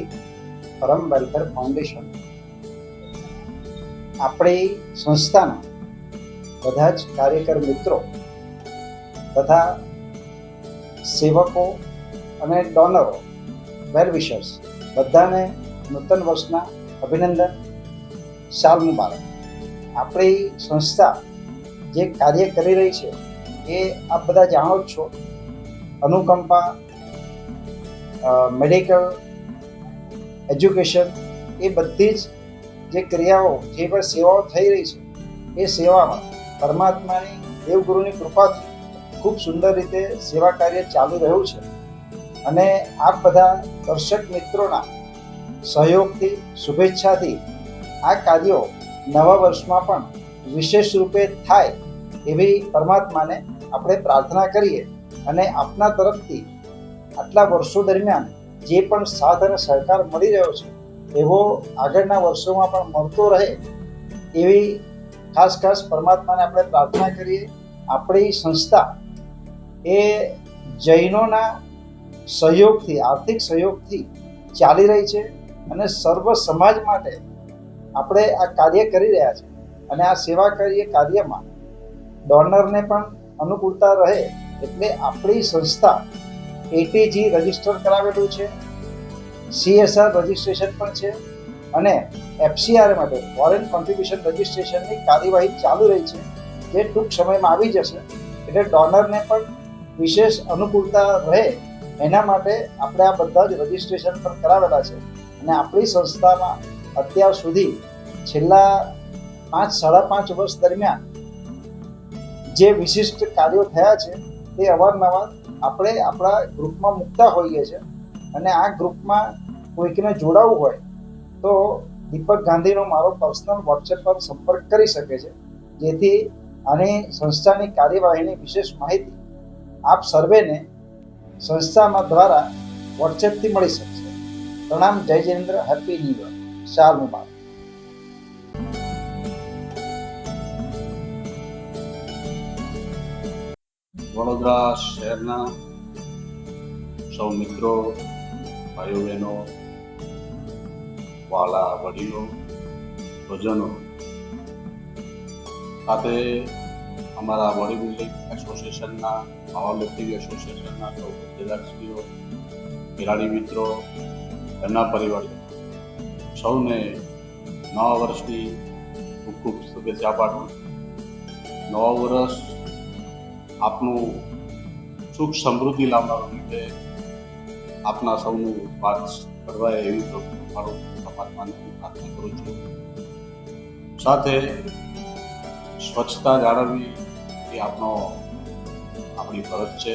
પરમ વેલફેર ફાઉન્ડેશન. આપણી સંસ્થાના બધા જ કાર્યકર મિત્રો તથા સેવકો અને ડોનરો, વેલ વિશર્સ બધાને નૂતન વર્ષના અભિનંદન, સાલ મુબારક. આપણી સંસ્થા જે કાર્ય કરી રહી છે એ આપ બધા જાણો જ છો. અનુકંપા, મેડિકલ, એજ્યુકેશન, એ બધી જ જે ક્રિયાઓ, જે પણ સેવાઓ થઈ રહી છે એ સેવામાં પરમાત્માની, દેવગુરુની કૃપાથી ખૂબ સુંદર રીતે સેવા કાર્ય ચાલી રહ્યું છે. અને આપ બધા દર્શક મિત્રોના સહયોગથી, શુભેચ્છાથી આ કાર્યો નવા વર્ષમાં પણ વિશેષ રૂપે થાય એવી પરમાત્માને આપણે પ્રાર્થના કરીએ. અને આપના તરફથી આટલા વર્ષો દરમિયાન જે પણ સાથ અને સહકાર મળી રહ્યો છે એવો આગળના વર્ષોમાં પણ મળતો રહે એવી ખાસ પરમાત્માને આપણે પ્રાર્થના કરીએ. આપણી સંસ્થા એ જૈનોના સહયોગથી, આર્થિક સહયોગથી ચાલી રહી છે અને સર્વ સમાજ માટે આપણે આ કાર્ય કરી રહ્યા છે. અને આ સેવા કાર્યમાં ડોનરને પણ અનુકૂળતા રહે એટલે આપણી સંસ્થા ATG રજીસ્ટર કરાવેલું છે, CSR રજીસ્ટ્રેશન પણ છે અને FCR માટે ફોરેન કોન્ટ્રીબ્યુશન રજીસ્ટ્રેશનની કાર્યવાહી ચાલુ રહી છે, જે ટૂંક સમયમાં આવી જશે. એટલે ડોનરને પણ વિશેષ અનુકૂળતા રહે એના માટે આપણે આ બધા જ રજીસ્ટ્રેશન પણ કરાવેલા છે. અને આપણી સંસ્થામાં અત્યાર સુધી છેલ્લા 5-5.5 વર્ષ દરમિયાન જે વિશિષ્ટ કાર્યો થયા છે તે અવારનવાર આપણે આપણા ગ્રુપમાં મૂકતા હોઈએ છીએ. અને આ ગ્રુપમાં કોઈકને જોડાવવું હોય તો દીપક ગાંધીનો મારો પર્સનલ વોટ્સએપ પર સંપર્ક કરી શકે છે, જેથી આની સંસ્થાની કાર્યવાહીની વિશેષ માહિતી આપ સર્વેને સંસ્થામાં દ્વારા વોટ્સએપથી મળી શકશે. પ્રણામ, જય જિનેન્દ્ર, હેપી ન્યૂ યર, સાલ મુબારક. વડોદરા શહેરના સૌ મિત્રો, ભાઈઓ બહેનો, વાલા વડીલો, સ્વજનો, સાથે અમારા બોડી બિલ્ડિંગ એસોસિએશનના, પાવર લિફ્ટિંગ એસોસિએશનના સૌ હોદ્દેદારશ્રીઓ, ખેલાડી મિત્રો, એમના પરિવારજનો સૌને નવા વર્ષની ખૂબ ખૂબ શુભેચ્છા પાઠવું. નવા વર્ષ આપનું સુખ સમૃદ્ધિ લાવનારું રીતે આપના સૌનું વાત કરવા એવી મારું પરમાત્માને પ્રાર્થના કરું છું. સાથે સ્વચ્છતા જાળવવી એ આપણી ફરજ છે.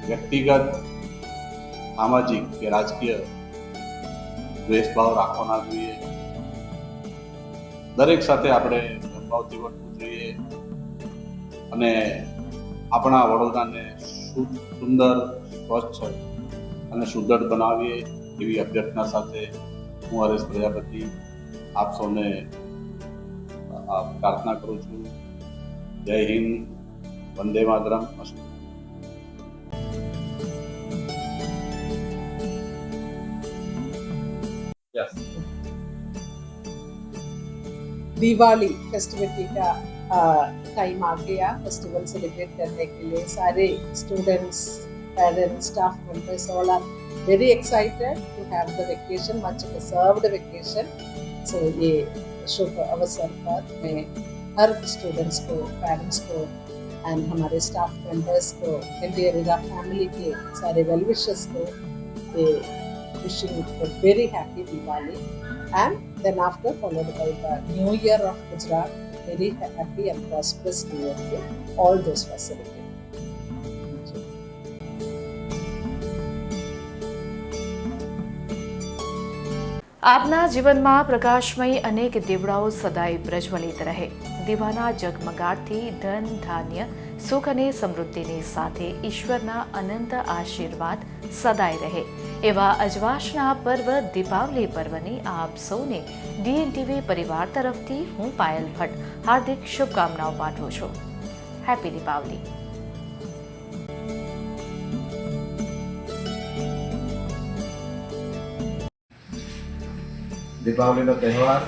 વ્યક્તિગત, સામાજિક કે રાજકીય દ્વેષભાવ રાખવો ના જોઈએ. દરેક સાથે આપણે સદભાવથી વર્તવું જોઈએ અને આપણા વડોદરાને સુંદર, સ્વચ્છ અને સુદૃઢ બનાવીએ એવી અભ્યર્થના સાથે હું હરેશ પ્રજાપતિ આપ સૌને પ્રાર્થના કરું છું. જય હિન્દ, વંદે માતરમ. दिवाली फेस्टिविटी का टाइम आ गया. फेस्टिवल सेलिब्रेट करने के लिए सारे students, parents, staff members all are very excited to have the vacation, much deserved vacation. So ये शुभ अवसर पर मैं हर स्टूडेंट्स को, पेरेंट्स को एंड हमारे स्टाफ मेंबर्स को, इंडिया फैमिली के सारे वेल विशर्स को wishing a very happy Diwali, and then after followed by the New Year of Gujarat. Very happy and prosperous New Year to all those who are celebrating. આપના જીવનમાં પ્રકાશમય અનેક દીવડાઓ સદાય પ્રજ્વલિત રહે. દીવાના જગમગાટથી ધન, ધાન્ય, સુખ અને સમૃદ્ધિની સાથે ઈશ્વરના અનંત આશીર્વાદ સદાય રહે. એવા અજવાસના પર્વ દીપાવલી પર્વની આપ સૌને DNTV પરિવાર તરફથી હું પાયલ ભટ્ટ હાર્દિક શુભકામનાઓ પાઠવું છું. હેપી દીપાવલી. દીપાવલીનો તહેવાર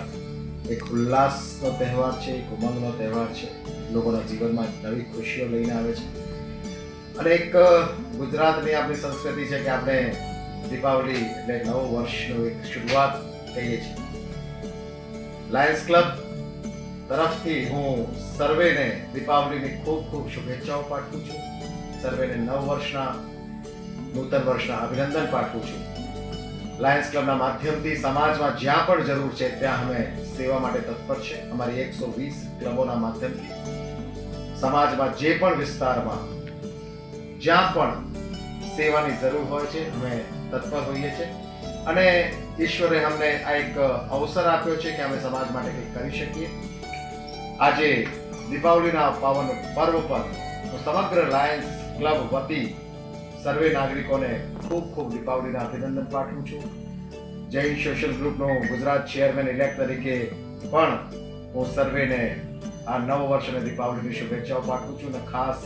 એક ઉલ્લાસનો તહેવાર છે, એક ઉમંગનો તહેવાર છે. લોકોના જીવનમાં નવી ખુશીઓ લઈને આવે છે અને એક ગુજરાતની આપણી સંસ્કૃતિ છે કે આપણે દીપાવલી એટલે નવું વર્ષનું એક શરૂઆત કહીએ છીએ. લાયન્સ ક્લબ તરફથી હું સર્વેને દીપાવલીની ખૂબ ખૂબ શુભેચ્છાઓ પાઠવું છું. સર્વેને નૂતન વર્ષના અભિનંદન પાઠવું છું. લાયન્સ ક્લબના માધ્યમથી સમાજમાં જ્યાં પણ જરૂર છે ત્યાં અમે સેવા માટે તત્પર છે. અમારી 120 ક્લબોના માધ્યમથી સમાજમાં જે પણ વિસ્તારમાં જ્યાં પણ સેવાની જરૂર હોય છે અમે તત્પર હોઈએ છીએ અને ઈશ્વરે અમને આ એક અવસર આપ્યો છે કે અમે સમાજ માટે કંઈક કરી શકીએ. આજે દીપાવલીના પાવન પર્વ પર હું સમગ્ર લાયન્સ ક્લબ વતી સર્વે નાગરિકોને ખૂબ ખૂબ દીપાવલીના અભિનંદન પાઠવું છું. જૈન સોશિયલ ગ્રુપનો ગુજરાત ચેરમેન ઇલેક્ટ તરીકે પણ હું સર્વેને આ નવ વર્ષ અને દીપાવલીની શુભેચ્છાઓ પાઠવું છું અને ખાસ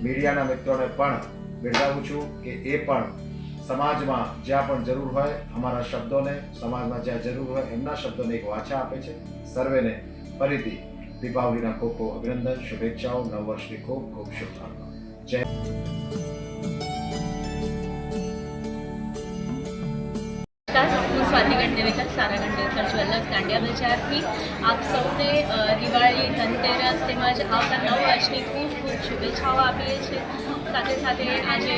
મીડિયાના મિત્રોને પણ બિરદાવું છું કે એ પણ સમાજમાં જ્યાં પણ જરૂર હોય અમારા શબ્દોને, સમાજમાં જ્યાં જરૂર હોય એમના શબ્દોને એક વાચા આપે છે. સર્વેને ફરીથી દીપાવલીના ખૂબ ખૂબ અભિનંદન, શુભેચ્છાઓ, નવ વર્ષની ખૂબ ખૂબ શુભકામનાઓ. જય. હું સ્વાતિ ગંડેવેકર, સારા ગંડેવેકર જ્વેલર્સ, દાંડિયા બજારથી આપ સૌને દિવાળી, ધનતેરસ તેમજ આવતા નવ વર્ષની ખૂબ ખૂબ શુભેચ્છાઓ આપીએ છીએ. સાથે સાથે આજે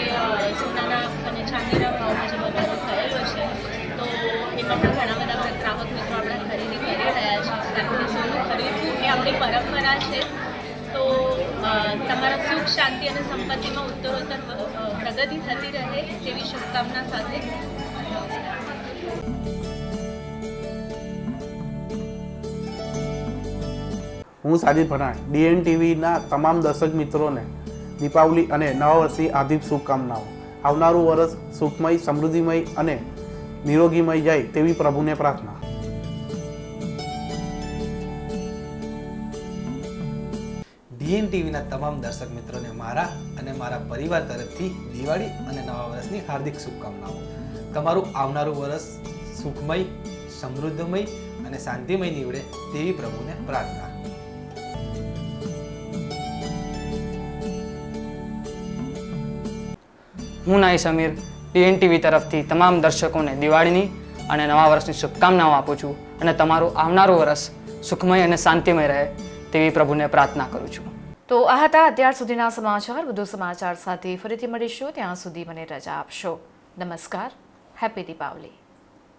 સોનાના અને ચાંદીના ભાવમાં જે વધારો થયેલો છે તો એમાં પણ ઘણા બધા ગ્રાહક મિત્રો આપણા ખરીદી કરી રહ્યા છે. કારણ કે સોનું ખરીદવું એ આપણી પરંપરા છે. તો તમારા સુખ, શાંતિ અને સંપત્તિમાં ઉત્તરોત્તર પ્રગતિ થતી રહે તેવી શુભકામના સાથે હું સાજિદ ભરાણ DNTVના તમામ દર્શક મિત્રોને દીપાવલી અને નવા વર્ષની હાર્દિક શુભકામનાઓ. આવનારું વર્ષ સુખમય, સમૃદ્ધિમય અને નિરોગીમય જાય તેવી પ્રભુને પ્રાર્થના. DNTVના તમામ દર્શક મિત્રોને મારા અને મારા પરિવાર તરફથી દિવાળી અને નવા વર્ષની હાર્દિક શુભકામનાઓ. તમારું આવનારું વર્ષ સુખમય, સમૃદ્ધમય અને શાંતિમય નીવડે તેવી પ્રભુને પ્રાર્થના. હું નાઈ સમીર DNTV તરફથી તમામ દર્શકોને દિવાળીની અને નવા વર્ષની શુભકામનાઓ આપું છું અને તમારું આવનારું વર્ષ સુખમય અને શાંતિમય રહે તેવી પ્રભુને પ્રાર્થના કરું છું. તો આ હતા અત્યાર સુધીના સમાચાર. વધુ સમાચાર સાથે ફરીથી મળીશું. ત્યાં સુધી મને રજા આપશો. નમસ્કાર. હેપી દીપાવલી.